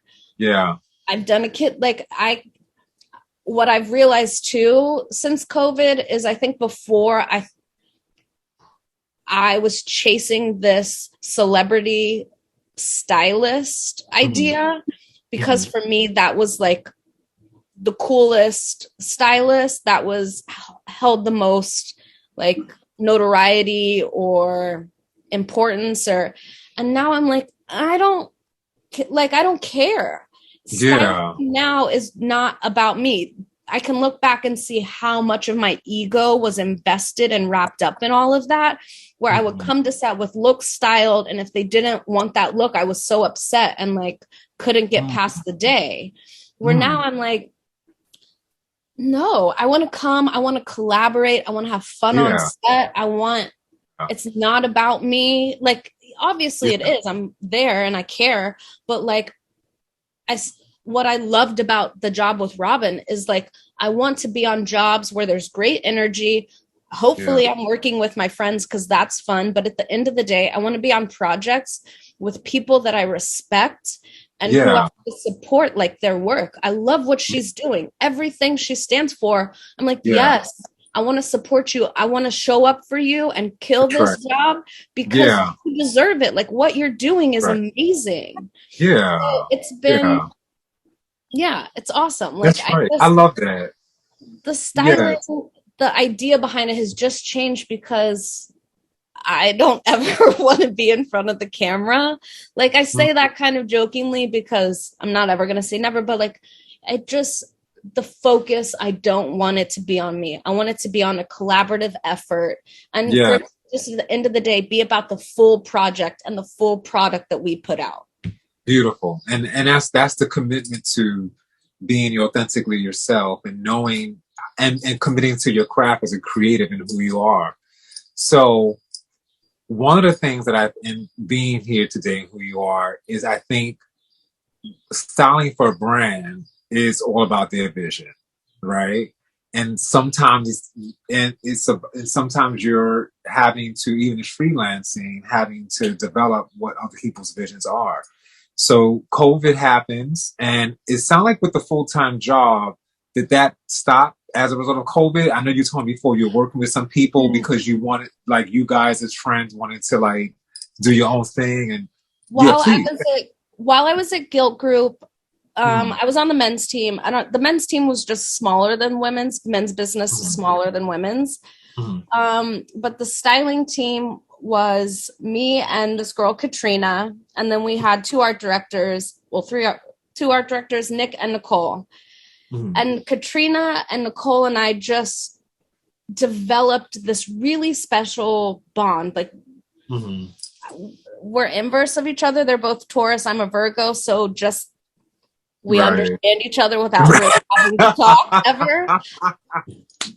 I've done a kit. Like, what I've realized too since COVID is I think before I was chasing this celebrity stylist idea because for me that was like the coolest stylist that was held the most like notoriety or importance, and now I'm like I don't care. Styling now is not about me. I can look back and see how much of my ego was invested and wrapped up in all of that, where I would come to set with looks styled, and if they didn't want that look, I was so upset and like couldn't get past the day. Where now I'm like, no, I want to come, I want to collaborate, I want to have fun on set. It's not about me. Like, obviously it is. I'm there and I care, but like what I loved about the job with Robin is like, I want to be on jobs where there's great energy. Hopefully I'm working with my friends because that's fun. But at the end of the day, I want to be on projects with people that I respect and who I support like their work. I love what she's doing. Everything she stands for. I'm like, yes, I want to support you. I want to show up for you and kill this job because you deserve it. Like, what you're doing is amazing. So it's been, it's awesome. Like, that's right. I love that. The styling, the idea behind it has just changed because I don't ever want to be in front of the camera. Like, I say that kind of jokingly because I'm not ever going to say never, but like, the focus, I don't want it to be on me. I want it to be on a collaborative effort. And for just at the end of the day, be about the full project and the full product that we put out. Beautiful. And that's the commitment to being authentically yourself and knowing and committing to your craft as a creative and who you are. So one of the things that in being here today and who you are is I think styling for a brand is all about their vision, right? And sometimes sometimes you're having to, even as freelancing, having to develop what other people's visions are. So COVID happens, and it sounds like with the full-time job, did that stop as a result of COVID? I know you told me before you're working with some people because you wanted, like, you guys as friends wanted to like do your own thing. And while I was at Gilt Group, I was on the men's team. The men's team was just smaller than women's. Men's business is smaller than women's. But the styling team was me and this girl, Katrina. And then we had two art directors, Nick and Nicole. And Katrina and Nicole and I just developed this really special bond. Like, we're inverse of each other. They're both Taurus. I'm a Virgo. So just, we understand each other without really having to talk ever.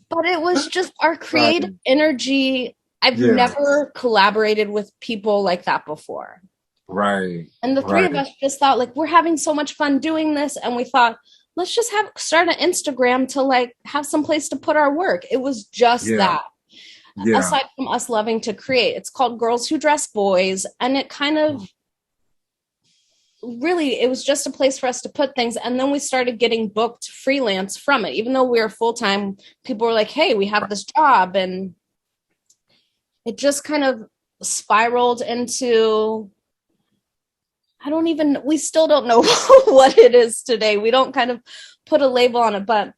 But it was just our creative energy. I've never collaborated with people like that before. Right. And the three of us just thought, like, we're having so much fun doing this. And we thought, let's just start an Instagram to like have some place to put our work. It was just that. Aside from us loving to create, it's called Girls Who Dress Boys. And it kind of really, it was just a place for us to put things. And then we started getting booked freelance from it. Even though we were full-time, people were like, hey, we have this job. And it just kind of spiraled into, we still don't know what it is today. We don't kind of put a label on it, but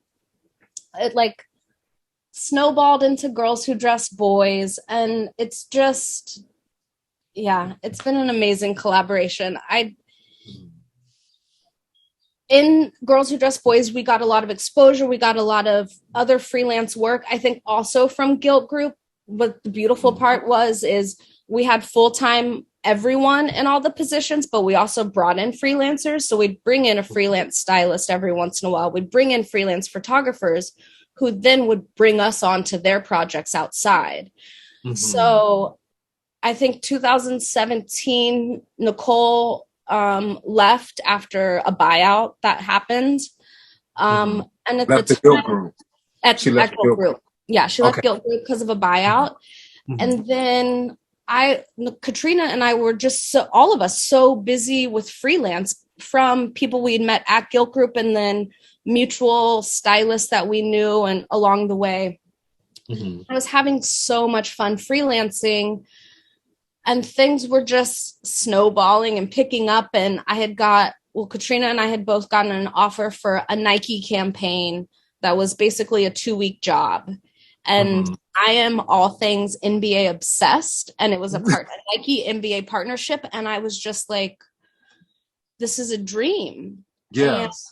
it like snowballed into Girls Who Dress Boys. And it's just, yeah, it's been an amazing collaboration. In Girls Who Dress Boys, we got a lot of exposure. We got a lot of other freelance work. I think also from Gilt Group. But the beautiful part is we had full-time everyone in all the positions, but we also brought in freelancers. So we'd bring in a freelance stylist every once in a while. We'd bring in freelance photographers who then would bring us on to their projects outside. Mm-hmm. So I think 2017, Nicole left after a buyout that happened. And at the Gilt Group. She left Gilt Group. Yeah, she left Gilt Group because of a buyout. Mm-hmm. And then Katrina and I were just all of us so busy with freelance from people we'd met at Gilt Group and then mutual stylists that we knew and along the way. Mm-hmm. I was having so much fun freelancing and things were just snowballing and picking up. And Katrina and I had both gotten an offer for a Nike campaign that was basically a 2-week job. And I am all things NBA obsessed. And it was a Nike NBA partnership. And I was just like, this is a dream. Yes.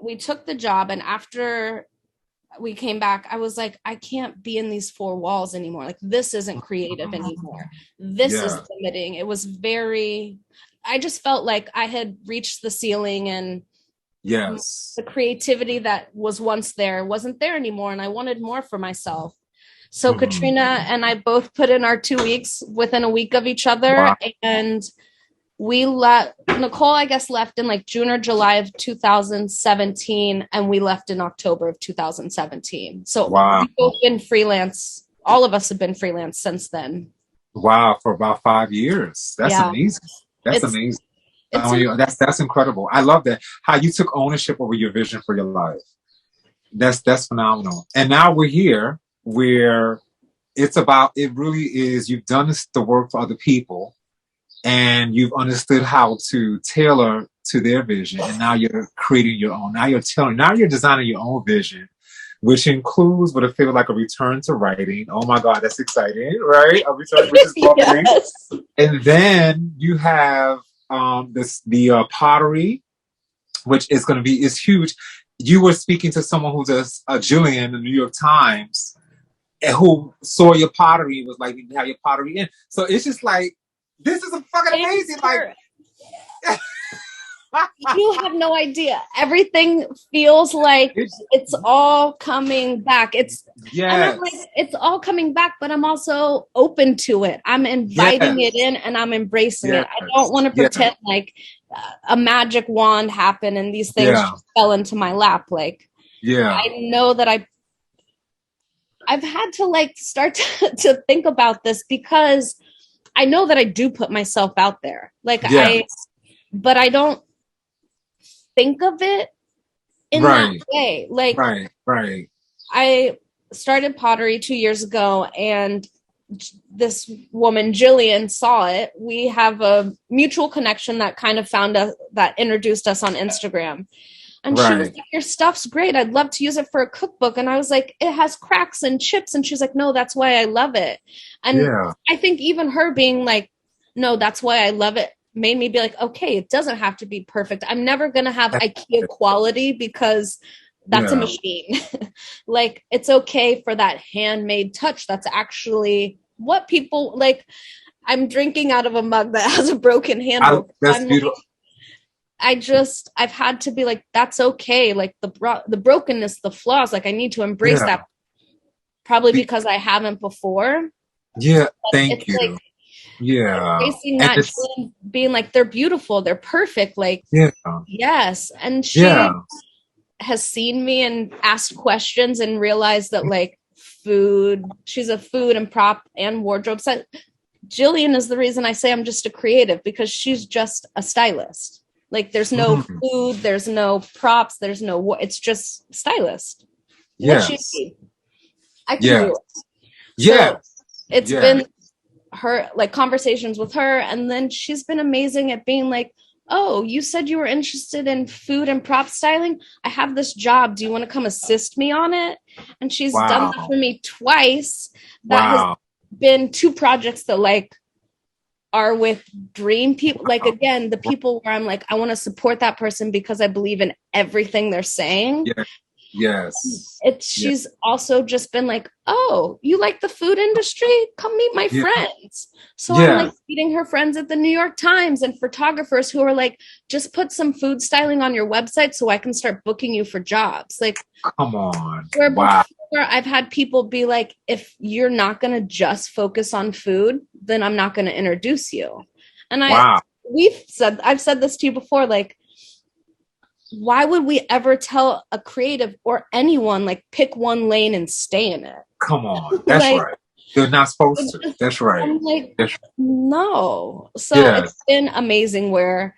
We took the job. And after we came back, I was like, I can't be in these 4 walls anymore. Like, this isn't creative anymore. This is limiting. It was I just felt like I had reached the ceiling and the creativity that was once there wasn't there anymore. And I wanted more for myself. So Katrina and I both put in our 2 weeks within a week of each other. Wow. And Nicole, I guess, left in like June or July of 2017. And we left in October of 2017. So we've both been freelance. All of us have been freelance since then. Wow. For about 5 years. That's amazing. That's amazing. That's incredible. I love that. How you took ownership over your vision for your life. That's phenomenal. And now we're here where it really is, you've done the work for other people and you've understood how to tailor to their vision. And now you're creating your own. Now you're designing your own vision, which includes what I feel like a return to writing. Oh my God, that's exciting, right? A return, which is lovely. Yes. And then you have the pottery, which is huge. You were speaking to someone who does Jillian in the New York Times, who saw your pottery and was like, "You have your pottery in." So it's just like, this is fucking amazing. Like, you have no idea. Everything feels like it's all coming back. It's all coming back, but I'm also open to it. I'm inviting it in and I'm embracing it. I don't want to pretend like a magic wand happened and these things just fell into my lap. Like, I know that I've had to like start to think about this because I know that I do put myself out there. Like but I don't think of it in that way. Like, I started pottery 2 years ago and this woman, Jillian, saw it. We have a mutual connection that kind of that introduced us on Instagram. And she was like, your stuff's great. I'd love to use it for a cookbook. And I was like, it has cracks and chips. And she's like, no, that's why I love it. And I think even her being like, no, that's why I love it, made me be like, okay, it doesn't have to be perfect. I'm never going to have IKEA quality because that's a machine. Like, it's okay for that handmade touch. That's actually what people like. I'm drinking out of a mug that has a broken handle. That's beautiful. I've had to be like, that's okay. Like the brokenness, the flaws, like I need to embrace that probably because I haven't before. Yeah. Thank you. Like, embracing that, being like, they're beautiful. They're perfect. Like, yes. And she has seen me and asked questions and realized that like she's a food and prop and wardrobe set. Jillian is the reason I say I'm just a creative because she's just a stylist. Like there's no Mm. food, there's no props, there's no, it's just stylist. What you Yes. need, I can do Yes. it. So Yes. it's Yes. been her like conversations with her, and then she's been amazing at being like, oh, you said you were interested in food and prop styling. I have this job, do you want to come assist me on it? And she's done that Wow. for me twice. That has Wow. been two projects that like are with dream people, like again, the people where I'm like, I want to support that person because I believe in everything they're saying. Yes. Yes. It's Yes. she's also just been like, oh, you like the food industry, come meet my Yeah. friends. So I'm like Yes. meeting her friends at the New York Times and photographers who are like, just put some food styling on your website so I can start booking you for jobs. Like, Come on. where Wow. before I've had people be like, if you're not going to just focus on food, then I'm not going to introduce you. And Wow. I've said this to you before, like, why would we ever tell a creative or anyone like pick one lane and stay in it? Come on. That's Like, right. You're not supposed to. That's right. I'm like, That's, no. So yes. it's been amazing where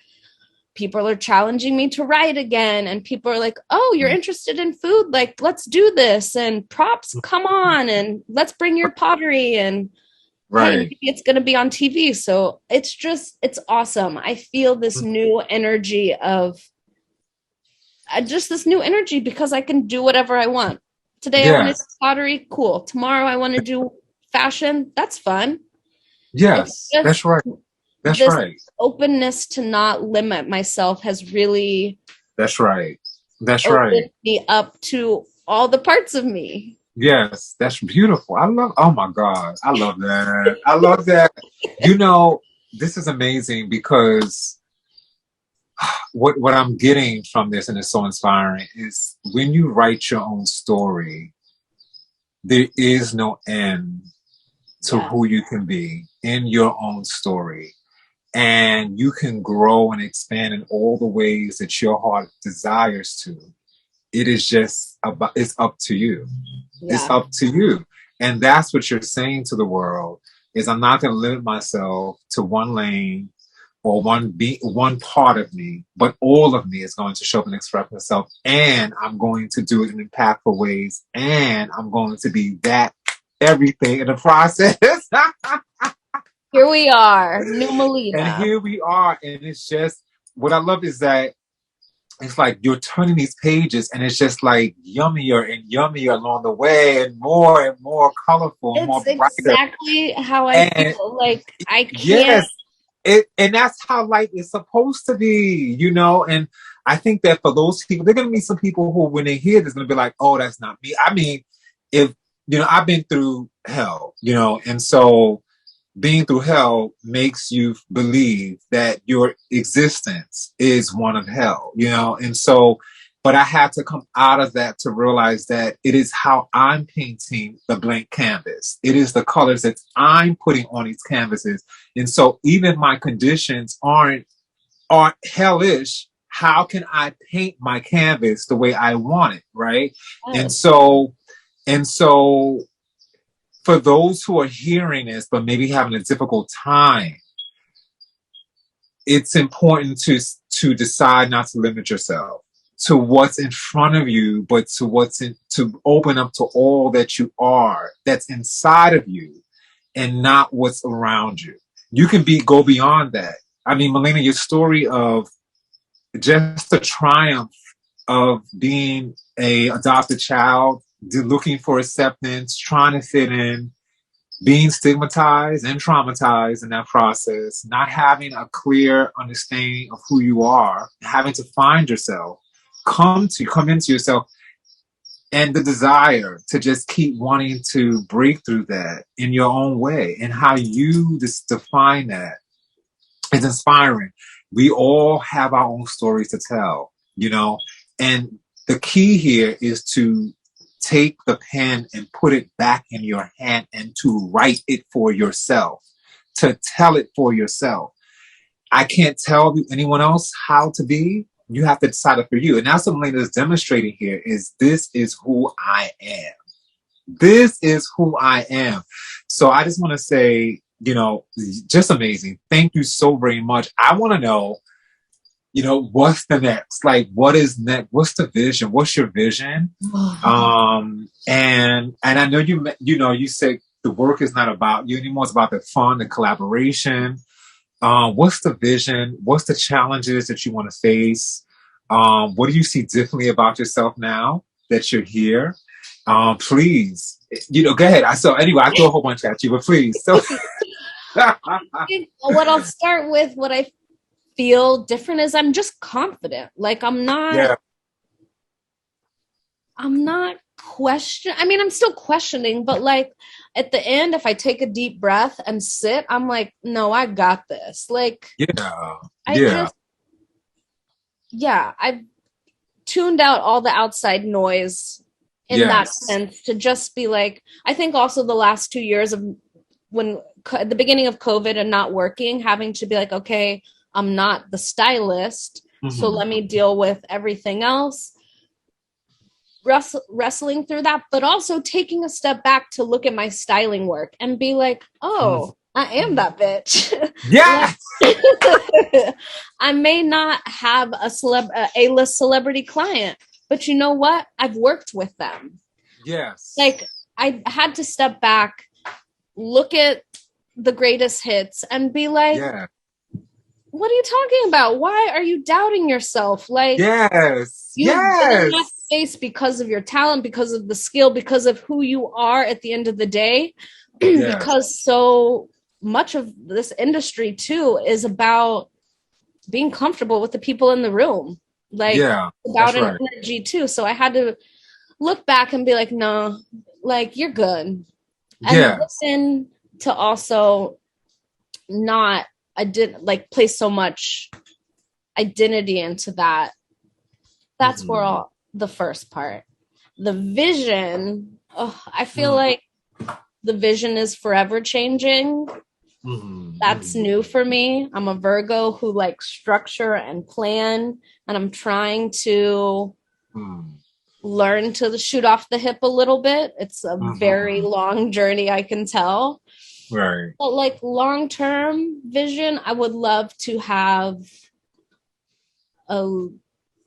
people are challenging me to write again, and people are like, oh, you're interested in food, like let's do this, and props, come on, and let's bring your pottery, and hey, Right. maybe it's going to be on TV. So it's awesome. I feel this new energy of just this new energy because I can do whatever I want. Today I want to do Yes. pottery, cool. Tomorrow I want to do fashion, that's fun. It's Yes. just That's right. That's this right. openness to not limit myself has really That's right. That's opened right. me up to all the parts of me. Yes. That's beautiful. I love, oh my God. I love that. I love that. You know, this is amazing because what I'm getting from this, and it's so inspiring, is when you write your own story, there is no end to Yeah. who you can be in your own story. And you can grow and expand in all the ways that your heart desires to. It is just about, it's up to you. It's Yeah. up to you. And that's what you're saying to the world is I'm not going to limit myself to one lane or one part of me, but all of me is going to show up and express myself. And I'm going to do it in impactful ways. And I'm going to be that everything in the process. Here we are, new And Melina. here we are. And it's just, what I love is that it's like you're turning these pages and it's just like yummier and yummier along the way and more colorful and more It's brighter. exactly how I And feel. Like I can't. yes, and that's how life is supposed to be, you know? And I think that for those people, they're going to meet some people who, when they hear this, going to be like, oh, that's not me. I mean, if, you know, I've been through hell, you know, and so being through hell makes you believe that your existence is one of hell, you know? And so, but I had to come out of that to realize that it is how I'm painting the blank canvas. It is the colors that I'm putting on these canvases. And so even my conditions aren't hellish. How can I paint my canvas the way I want it? Right. And Yes. so for those who are hearing this, but maybe having a difficult time, it's important to decide not to limit yourself to what's in front of you, but to open up to all that you are, that's inside of you, and not what's around you. You can go beyond that. I mean, Melina, your story of just the triumph of being a adopted child, looking for acceptance, trying to fit in, being stigmatized and traumatized in that process, not having a clear understanding of who you are, having to find yourself, come into yourself, and the desire to just keep wanting to break through that in your own way, and how you just define that is inspiring. We all have our own stories to tell, you know, and the key here is to take the pen and put it back in your hand and to write it for yourself, to tell it for yourself. I can't tell anyone else how to be. You have to decide it for you. And that's what Melina is demonstrating here is this is who I am. This is who I am. So I just want to say, you know, just amazing. Thank you so very much. I want to know, what's the next? Like, what is next? What's the vision? What's your vision? And I know you said the work is not about you anymore. It's about the fun, the collaboration. What's the vision? What's the challenges that you want to face? What do you see differently about yourself now that you're here? Please, go ahead. So anyway, I throw a whole bunch at you, but please. So What I'll start with, what I feel different is I'm just confident. Like I'm not I mean, I'm still questioning, but like at the end, if I take a deep breath and sit, I'm like, no, I got this. Like, I've tuned out all the outside noise in that sense to just be like, I think also the last 2 years of the beginning of COVID and not working, having to be like, okay, I'm not the stylist. So let me deal with everything else. Wrestling through that, but also taking a step back to look at my styling work and be like, oh, I am that bitch. Yeah. I may not have a A-list celebrity client, but you know what? I've worked with them. Yes. Like I had to step back, look at the greatest hits and be like, what are you talking about? Why are you doubting yourself? Like, you've been in that space because of your talent, because of the skill, because of who you are at the end of the day. Because so much of this industry too is about being comfortable with the people in the room. Like, about an energy too. So I had to look back and be like, no, like you're good. And listen to also I didn't like place so much identity into that. That's where the first part. The vision, I feel like the vision is forever changing. That's new for me. I'm a Virgo who likes structure and plan, and I'm trying to learn to shoot off the hip a little bit. It's a very long journey, I can tell. Right. But like long-term vision, I would love to have a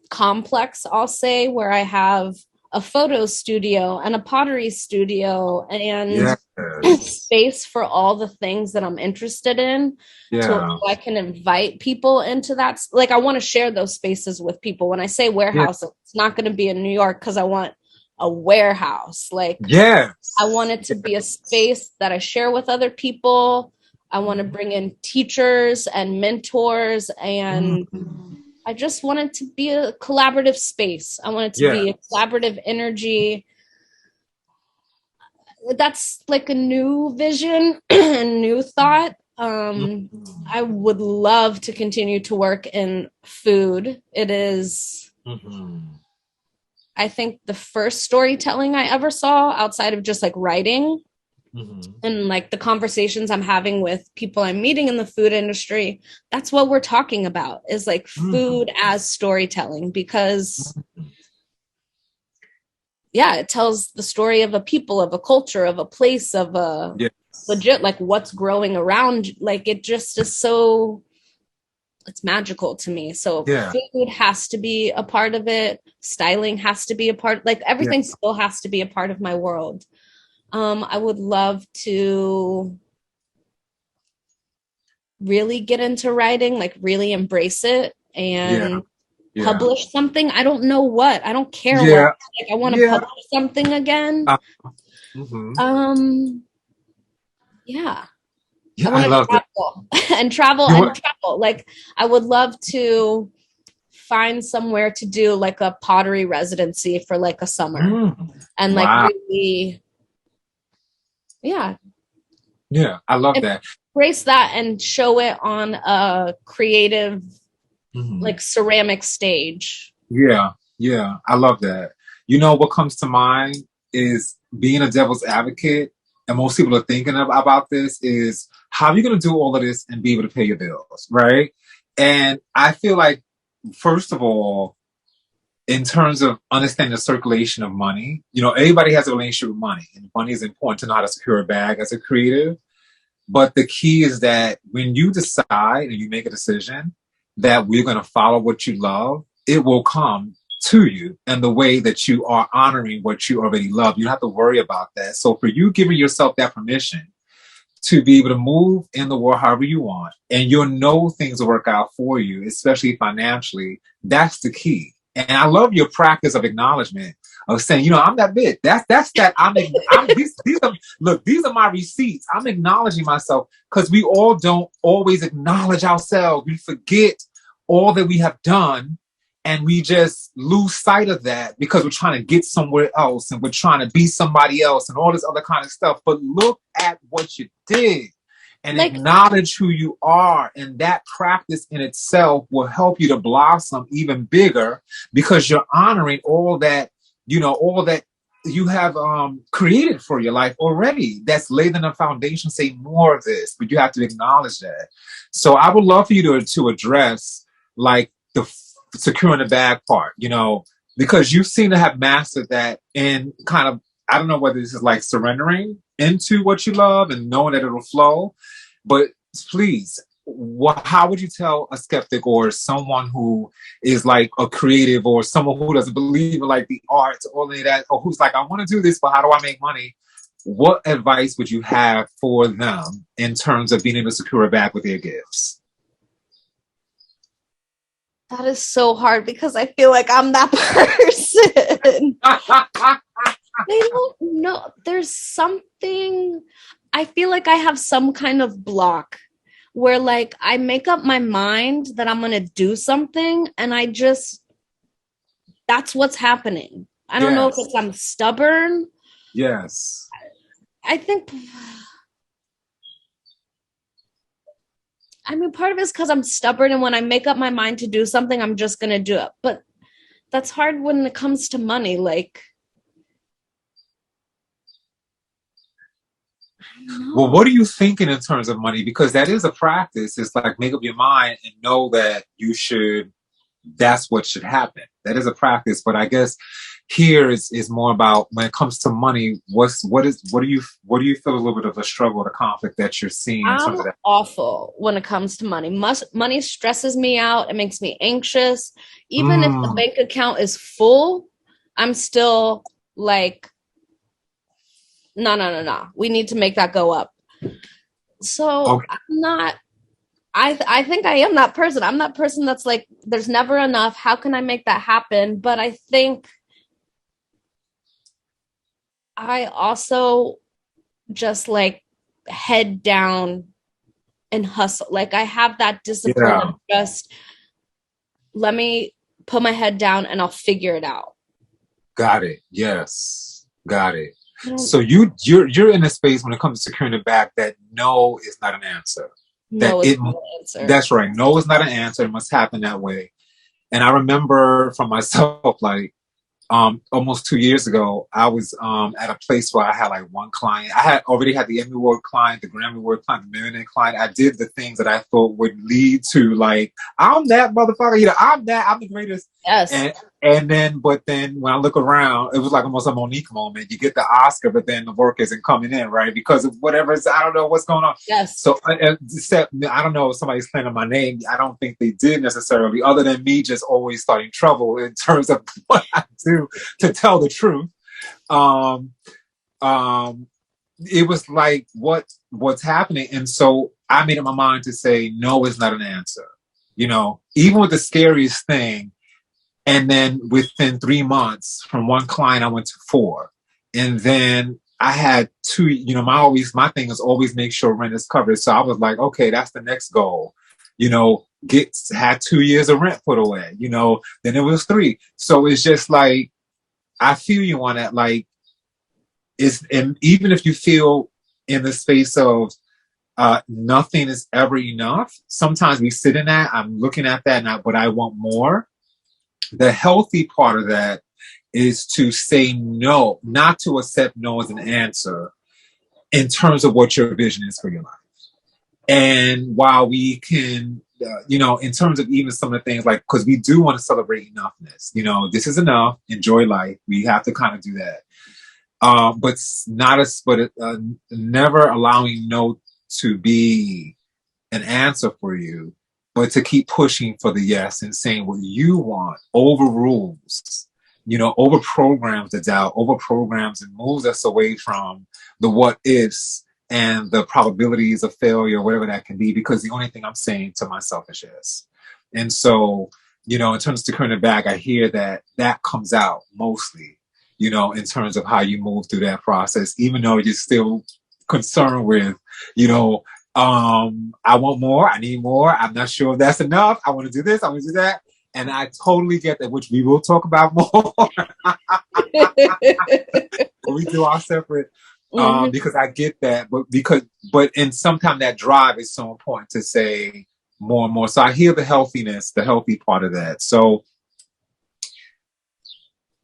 complex, I'll say, where I have a photo studio and a pottery studio and space for all the things that I'm interested in. So I can invite people into that. Like I want to share those spaces with people. When I say warehouse, it's not going to be in New York because I want a warehouse. Like, I want it to be a space that I share with other people. I want to bring in teachers and mentors, and I just want it to be a collaborative space. I want it to be a collaborative energy. That's like a new vision, a new thought. I would love to continue to work in food. It is I think the first storytelling I ever saw outside of just like writing and like the conversations I'm having with people I'm meeting in the food industry. That's what we're talking about, is like food as storytelling, because it tells the story of a people, of a culture, of a place, of a legit, like what's growing around. Like it just is so, it's magical to me. So food has to be a part of it. Styling has to be a part. Like everything still has to be a part of my world. I would love to really get into writing, like really embrace it and publish something. I don't know what. I don't care what. Like I want to publish something again. I love travel and travel and travel. Like I would love to find somewhere to do like a pottery residency for like a summer and like really, I love that. Embrace that and show it on a creative, like ceramic stage. I love that. You know what comes to mind is being a devil's advocate, and most people are thinking about this, is how are you going to do all of this and be able to pay your bills, right? And I feel like, first of all, in terms of understanding the circulation of money, everybody has a relationship with money, and money is important to know how to secure a bag as a creative. But the key is that when you decide and you make a decision, that we're going to follow what you love, it will come to you and the way that you are honoring what you already love. You don't have to worry about that. So for you giving yourself that permission to be able to move in the world however you want, and you'll know things will work out for you, especially financially, that's the key. And I love your practice of acknowledgement of saying, you know, I'm that bit. That's that. These are, look, these are my receipts. I'm acknowledging myself, because we all don't always acknowledge ourselves. We forget all that we have done, and we just lose sight of that because we're trying to get somewhere else and we're trying to be somebody else and all this other kind of stuff. But look at what you did and Like, acknowledge who you are. And that practice in itself will help you to blossom even bigger, because you're honoring all that, you know, all that you have created for your life already. That's laid in the foundation. Say more of this, but you have to acknowledge that. So I would love for you to address like the securing the bag part, you know, because you seem to have mastered that, and kind of, I don't know whether this is like surrendering into what you love and knowing that it'll flow, but please, how would you tell a skeptic or someone who is like a creative or someone who doesn't believe in like the arts or any of that, or who's like, I want to do this, but how do I make money? What advice would you have for them in terms of being able to secure a bag with their gifts? that is so hard because I feel like I'm that person. I don't know. There's something, I feel like I have some kind of block where like I make up my mind that I'm going to do something and that's what's happening. I don't know if it's I'm stubborn. Yes. I think, I mean, part of it is because I'm stubborn, and when I make up my mind to do something, I'm just going to do it. But that's hard when it comes to money. Like, well, what are you thinking in terms of money? Because that is a practice. It's like make up your mind and know that that's what should happen. That is a practice. But I guess here is more about when it comes to money, what do you feel a little bit of a struggle, the conflict that you're seeing in terms of that? Awful when it comes to money. Money stresses me out. It makes me anxious. Even if the bank account is full, I'm still like, no. We need to make that go up. So okay. I think I am that person. I'm that person that's like, there's never enough. How can I make that happen? But I think I also just like head down and hustle. Like I have that discipline of just let me put my head down and I'll figure it out. Got it. Yes. Got it. So you're in a space when it comes to securing the bag that no is not an answer. No is not an answer. That's right. No is not an answer. It must happen that way. And I remember from myself, like almost 2 years ago, I was at a place where I had like one client. I had already had the Emmy Award client, the Grammy Award client, the Millionaire client. I did the things that I thought would lead to like, I'm that motherfucker, you know, I'm the greatest. Yes. But then when I look around, it was like almost a Monique moment. You get the Oscar, but then the work isn't coming in, right? Because of whatever, I don't know what's going on. Yes. So I don't know if somebody's claiming my name. I don't think they did necessarily, other than me just always starting trouble in terms of what I do to tell the truth. It was like what's happening. And so I made up my mind to say, no is not an answer. You know, even with the scariest thing. And then within 3 months, from one client, I went to 4. And then I had 2, you know, my thing is always make sure rent is covered. So I was like, okay, that's the next goal. You know, had 2 years of rent put away, you know, then it was 3. So it's just like, I feel you on that. Like, and even if you feel in the space of nothing is ever enough, sometimes we sit in that. I'm looking at that, but I want more. The healthy part of that is to say no, not to accept no as an answer in terms of what your vision is for your life. And while we can, you know, in terms of even some of the things like, because we do want to celebrate enoughness, you know, this is enough, enjoy life. We have to kind of do that. But never allowing no to be an answer for you but to keep pushing for the yes and saying what you want over rules, over programs the doubt, over programs, and moves us away from the what ifs and the probabilities of failure, whatever that can be, because the only thing I'm saying to myself is yes. And so, in terms of securing the bag, I hear that comes out mostly, in terms of how you move through that process, even though you're still concerned with, I want more, I need more, I'm not sure if that's enough, I want to do this, I want to do that. And I totally get that, which we will talk about more when we do our separate, because I get that, but and sometimes that drive is so important to say more and more. So I hear the healthiness, the healthy part of that. So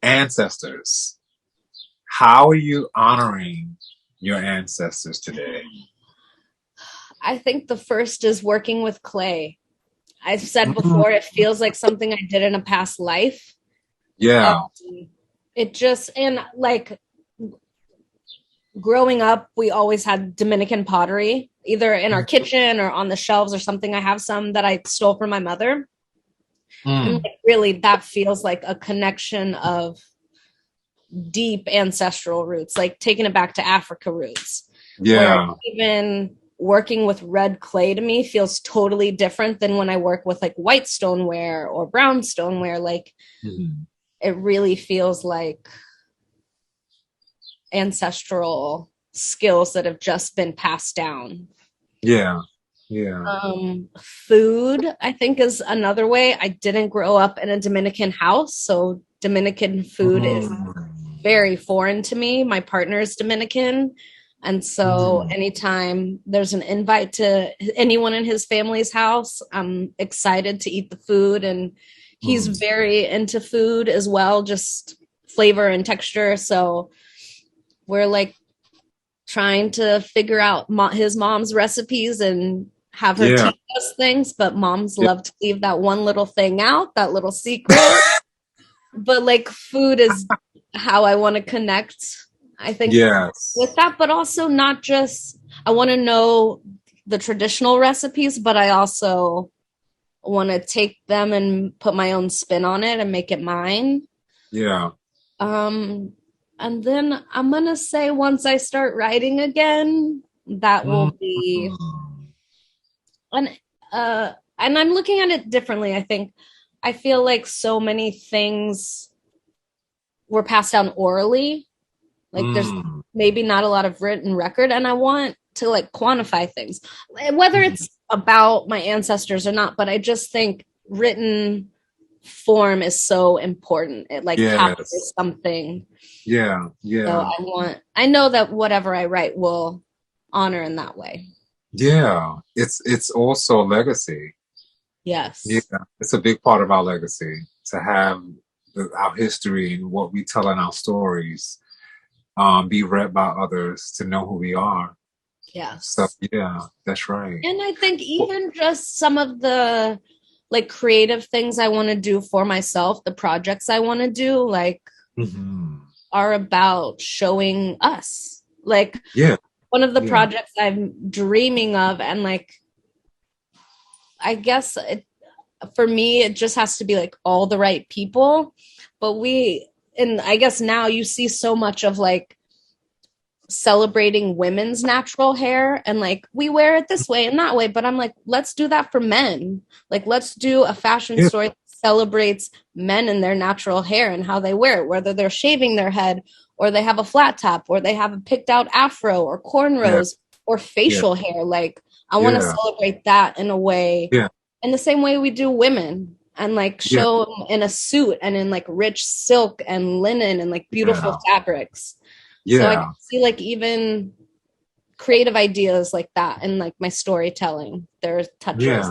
ancestors, how are you honoring your ancestors today? I think the first is working with clay. I've said before, it feels like something I did in a past life. Yeah. It just, and like growing up, we always had Dominican pottery, either in our kitchen or on the shelves or something. I have some that I stole from my mother. And like, really, that feels like a connection of deep ancestral roots, like taking it back to Africa roots. Yeah. Where even working with red clay to me feels totally different than when I work with like white stoneware or brown stoneware. Like it really feels like ancestral skills that have just been passed down. Yeah. Food, I think, is another way. I didn't grow up in a Dominican house, so Dominican food is very foreign to me. My partner is Dominican. And so anytime there's an invite to anyone in his family's house, I'm excited to eat the food. And he's very into food as well, just flavor and texture. So we're like trying to figure out his mom's recipes and have her teach us things. But moms love to leave that one little thing out, that little secret. But like food is how I want to connect, I think, with that, but also not just, I want to know the traditional recipes, but I also want to take them and put my own spin on it and make it mine. Yeah. And then I'm going to say once I start writing again, that will be, and I'm looking at it differently. I feel like so many things were passed down orally. Like there's maybe not a lot of written record, and I want to like quantify things, whether it's about my ancestors or not. But I just think written form is so important. It like captures something. Yeah. So I know that whatever I write will honor in that way. Yeah. It's also a legacy. Yes. Yeah. It's a big part of our legacy to have our history and what we tell in our stories be read by others, to know who we are. Yes. So yeah, that's right. And I think even just some of the like creative things I want to do for myself, the projects I want to do, like are about showing us. Like one of the projects I'm dreaming of, and like I guess for me it just has to be like all the right people. But and I guess now you see so much of like celebrating women's natural hair, and like we wear it this way and that way, but I'm like, let's do that for men. Like let's do a fashion story that celebrates men and their natural hair and how they wear it, whether they're shaving their head or they have a flat top or they have a picked out afro or cornrows or facial hair. Like I want to celebrate that in a way, in the same way we do women, and like show them in a suit and in like rich silk and linen and like beautiful fabrics. So I can see like even creative ideas like that and like my storytelling, there's touches.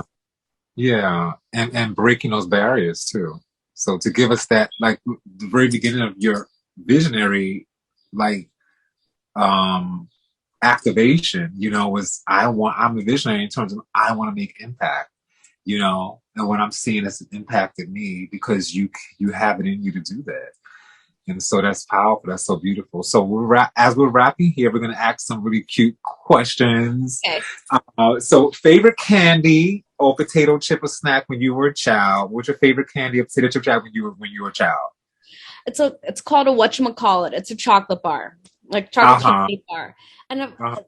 Yeah. And breaking those barriers too. So to give us that, like the very beginning of your visionary, like, activation, was I'm a visionary in terms of I want to make impact, and what I'm seeing has impacted me because you have it in you to do that. And so that's powerful. That's so beautiful. So as we're wrapping here, we're going to ask some really cute questions. Okay. So favorite candy or potato chip or snack when you were a child? What's your favorite candy or potato chip snack when you were a child? It's called a whatchamacallit. It's a chocolate bar, like chocolate chip Uh-huh. cake bar. And Uh-huh.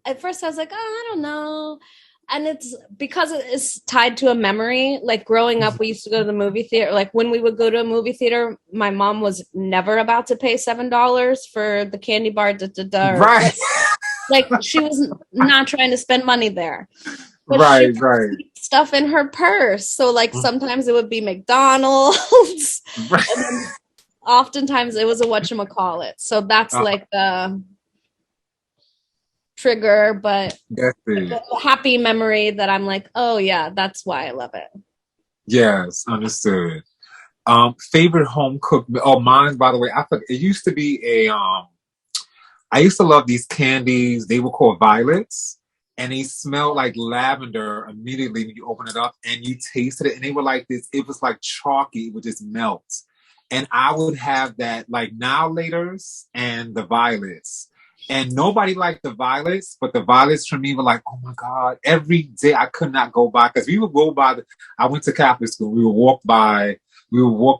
at first I was like, oh, I don't know. And it's because it is tied to a memory. Like growing up, we used to go to the movie theater. Like when we would go to a movie theater, my mom was never about to pay $7 for the candy bar, or Right. like she was not trying to spend money there. But she Right, would right. keep stuff in her purse. So like sometimes it would be McDonald's, Right. and then oftentimes it was a whatchamacallit. So that's Uh, like the trigger, but that's it. a happy memory that I'm like, oh yeah, that's why I love it. Yes, understood. Favorite home cooked. Oh, mine. By the way, I thought it used to be a. I used to love these candies. They were called violets, and they smelled like lavender immediately when you open it up and you tasted it. And they were like this. It was like chalky. It would just melt. And I would have that like now laters and the violets. And nobody liked the violets, but the violets for me were like, oh my God, every day I could not go by because we would go by I went to Catholic school. We would walk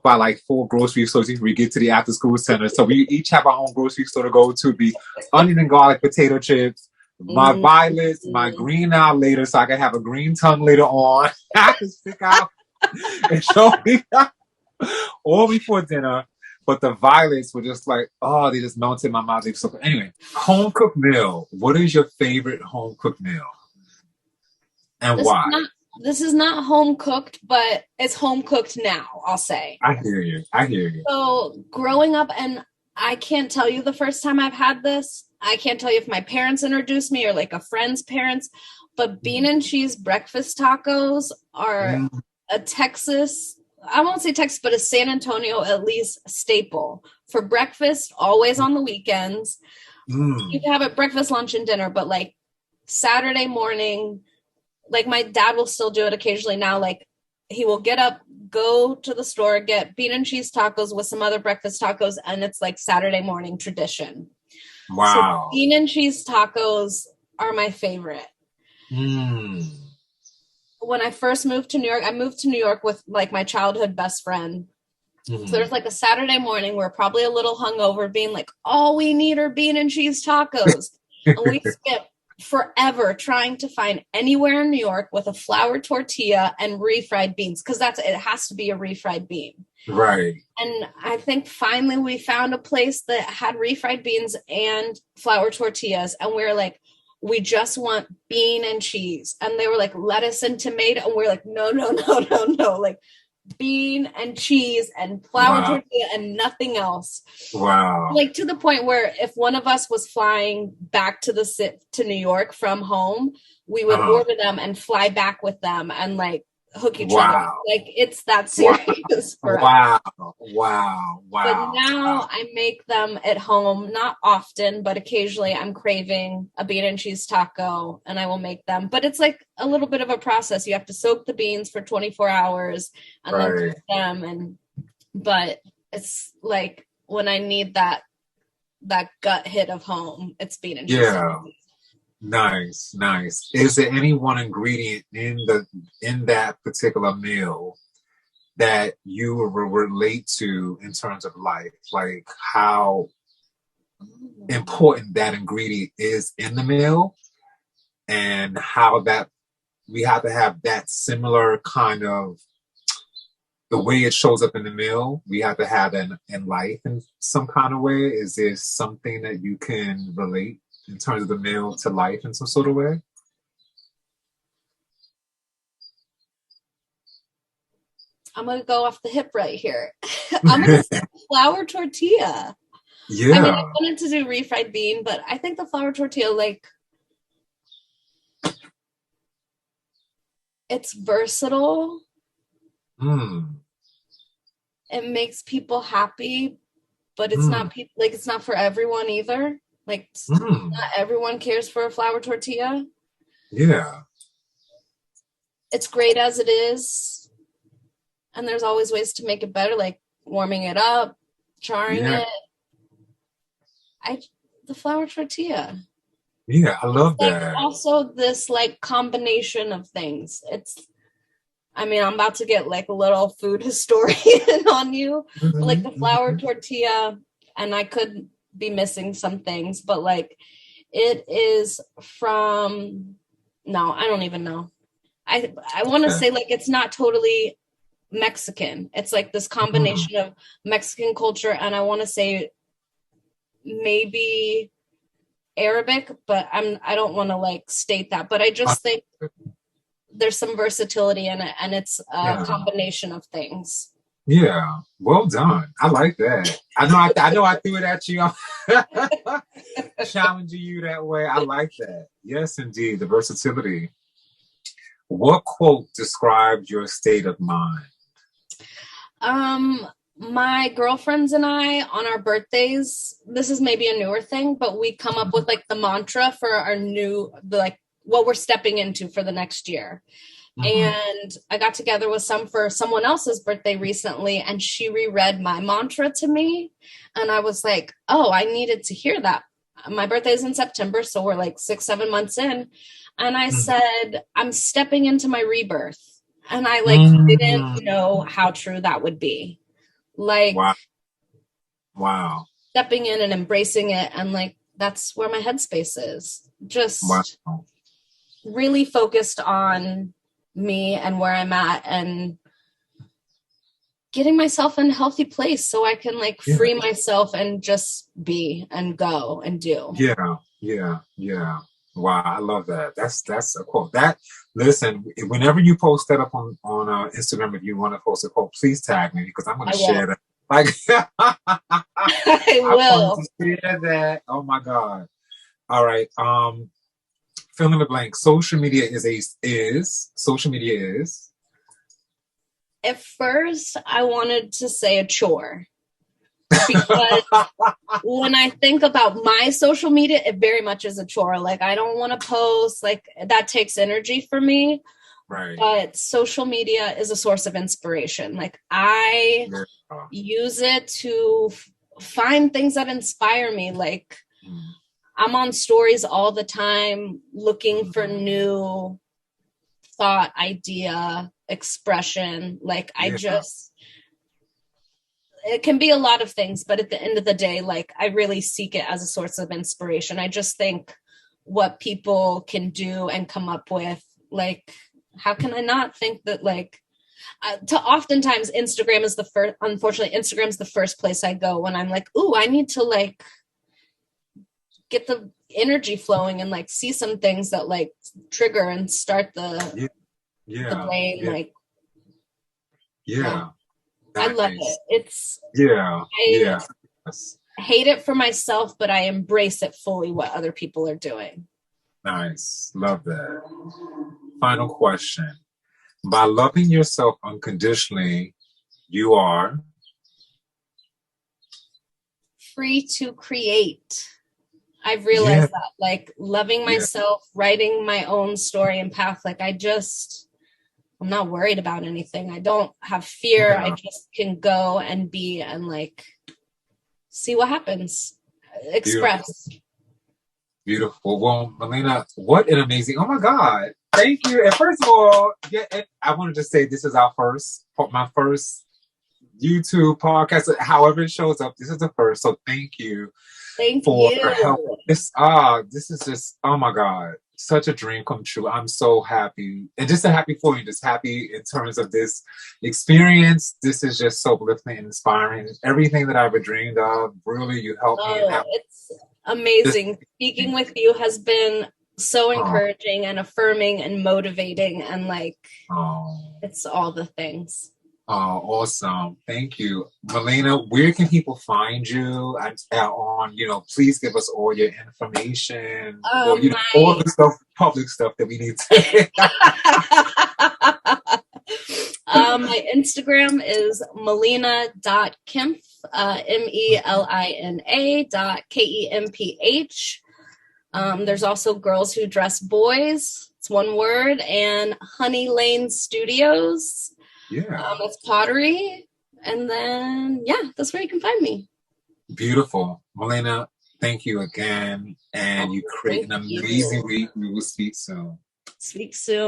by like 4 grocery stores before we get to the after school center. So we each have our own grocery store to go to. Be onion and garlic potato chips, my violets, my Mm-hmm. green now later, so I can have a green tongue later on. I can stick out and show me all before dinner. But the violets were just like, oh, they just melted in my mouth. They were so good. Anyway, home cooked meal. What is your favorite home cooked meal and This is why? not this is not home cooked, but it's home cooked now, I'll say. I hear you. I hear you. So growing up, and I can't tell you the first time I've had this. I can't tell you if my parents introduced me or like a friend's parents, but bean and cheese breakfast tacos are Mm, a Texas, I won't say Texas, but a San Antonio at least staple for breakfast, always on the weekends. You mm, can have it breakfast, lunch, and dinner, but like Saturday morning, like my dad will still do it occasionally now. Like he will get up, go to the store, get bean and cheese tacos with some other breakfast tacos, and it's like Saturday morning tradition. So wow. bean and cheese tacos are my favorite. Mm, When I first moved to New York, I moved to New York with like my childhood best friend. So mm. there's like a Saturday morning, we're probably a little hungover, being like, all we need are bean and cheese tacos. And we spent forever trying to find anywhere in New York with a flour tortilla and refried beans, because it has to be a refried bean. Right. And I think finally we found a place that had refried beans and flour tortillas. And we are like, we just want bean and cheese. And they were like, lettuce and tomato. And we're like, no, no, no, no, no. Like bean and cheese and flour Wow. tortilla and nothing else. Wow. Like to the point where if one of us was flying back to New York from home, we would Uh, order them and fly back with them and like hook each other. wow. Like it's that Wow. serious for us. Wow. Wow. But Wow. now Wow. I make them at home, not often, but occasionally I'm craving a bean and cheese taco and I will make them. But it's like a little bit of a process. You have to soak the beans for 24 hours and then Right. cook them. But it's like when I need that gut hit of home, it's bean and cheese Yeah. taco. Nice. Nice. Is there any one ingredient in that particular meal that you will relate to in terms of life? Like how important that ingredient is in the meal and how that we have to have that similar kind of the way it shows up in the meal, we have to have in life in some kind of way. Is there something that you can relate in terms of the meal to life in some sort of way? I'm gonna go off the hip right here. I'm gonna say flour tortilla. I mean, I Yeah. wanted to do refried bean, but I think the flour tortilla, like, it's versatile. Mm. It makes people happy, but it's Mm. not like it's not for everyone either. Like, Mm. not everyone cares for a flour tortilla. Yeah. It's great as it is, and there's always ways to make it better, like warming it up, charring Yeah. it. The flour tortilla. Yeah, I It's love like that. also this like combination of things. I mean, I'm about to get like a little food historian on you, but like the flour Mhm. tortilla, and I could be missing some things, but like it is from, no, I don't even know. I want to Okay. say like it's not totally Mexican. It's like this Mm. combination of Mexican culture and I want to say maybe Arabic, but I don't want to like state that, but I Uh, just think there's some versatility in it and it's a yeah. combination of things. Yeah. Well done. I like that. I know I threw it at you. Challenging you that way. I like that. Yes, indeed. The versatility. What quote described your state of mind? Um, my girlfriends and I on our birthdays, this is maybe a newer thing, but we come up with like the mantra for our like what we're stepping into for the next year. Mm-hmm. And I got together with some for someone else's birthday recently, and she reread my mantra to me. And I was like, oh, I needed to hear that. My birthday is in September, so we're like 6, 7 months in. And I said, I'm stepping into my rebirth. And I like didn't Mm-hmm. know how true that would be. Like Wow. Wow. stepping in and embracing it. And like, that's where my headspace is. Wow. Just really focused on me and where I'm at and getting myself in a healthy place so I can like Yeah. free myself and just be and go and do. Yeah. Yeah. Yeah. Wow. I love that. That's a quote. That listen, whenever you post that up on Instagram, if you want to post a quote, please tag me because I'm going I to share will. that. Like, I I'm going will. to share that. Oh my God. All right. Fill in the blank. Social media is At first, I wanted to say a chore because when I think about my social media, it very much is a chore. Like, I don't want to post, like, that takes energy for me. right. But social media is a source of inspiration. Like, I Yeah. use it to find things that inspire me. Like, Mm. I'm on stories all the time looking for new thought, idea, expression. Like, I Yeah. just, it can be a lot of things, but at the end of the day, like, I really seek it as a source of inspiration. I just think what people can do and come up with, like, how can I not think that, like, to oftentimes Instagram is the first, unfortunately, Instagram's the first place I go when I'm like, ooh, I need to like get the energy flowing and like see some things that like trigger and start Yeah. the Yeah. brain. Yeah. Like, yeah, Yeah. I love Nice. it. It's, Yeah. I Yeah. Yes. hate it for myself, but I embrace it fully what other people are doing. Nice. Love that. Final question. By loving yourself unconditionally, you are. Free to create. I've Yeah. realized that, like, loving Yeah. myself, writing my own story and path, like, I'm not worried about anything. I don't have fear. I Yeah. just can go and be and like see what happens. Beautiful. Express. Beautiful. Well, Melina, what an amazing. Oh my God. Thank you. And first of all, yeah, and I wanted to say this is my first YouTube podcast. However it shows up, this is the first. So thank you Thank for help. you. This is just, oh my God, such a dream come true. I'm so happy. And just so happy for you, just happy in terms of this experience. This is just so uplifting and inspiring. Everything that I ever dreamed of, really, you helped me and Oh, have it's this. amazing. Speaking with you has been so Oh, encouraging and affirming and motivating and like oh. it's all the things. Oh, awesome. Thank you. Melina, where can people find you on, please give us all your information. Well, all My the stuff, public stuff that we need to. my Instagram is melina.kemph, melina.kemph. There's also Girls Who Dress Boys. It's one word. And Honey Lane Studios. Yeah. It's pottery. And then, yeah, that's where you can find me. Beautiful. Melina, Thank you again. And you create Thank an amazing you. week. We will speak soon. Speak soon.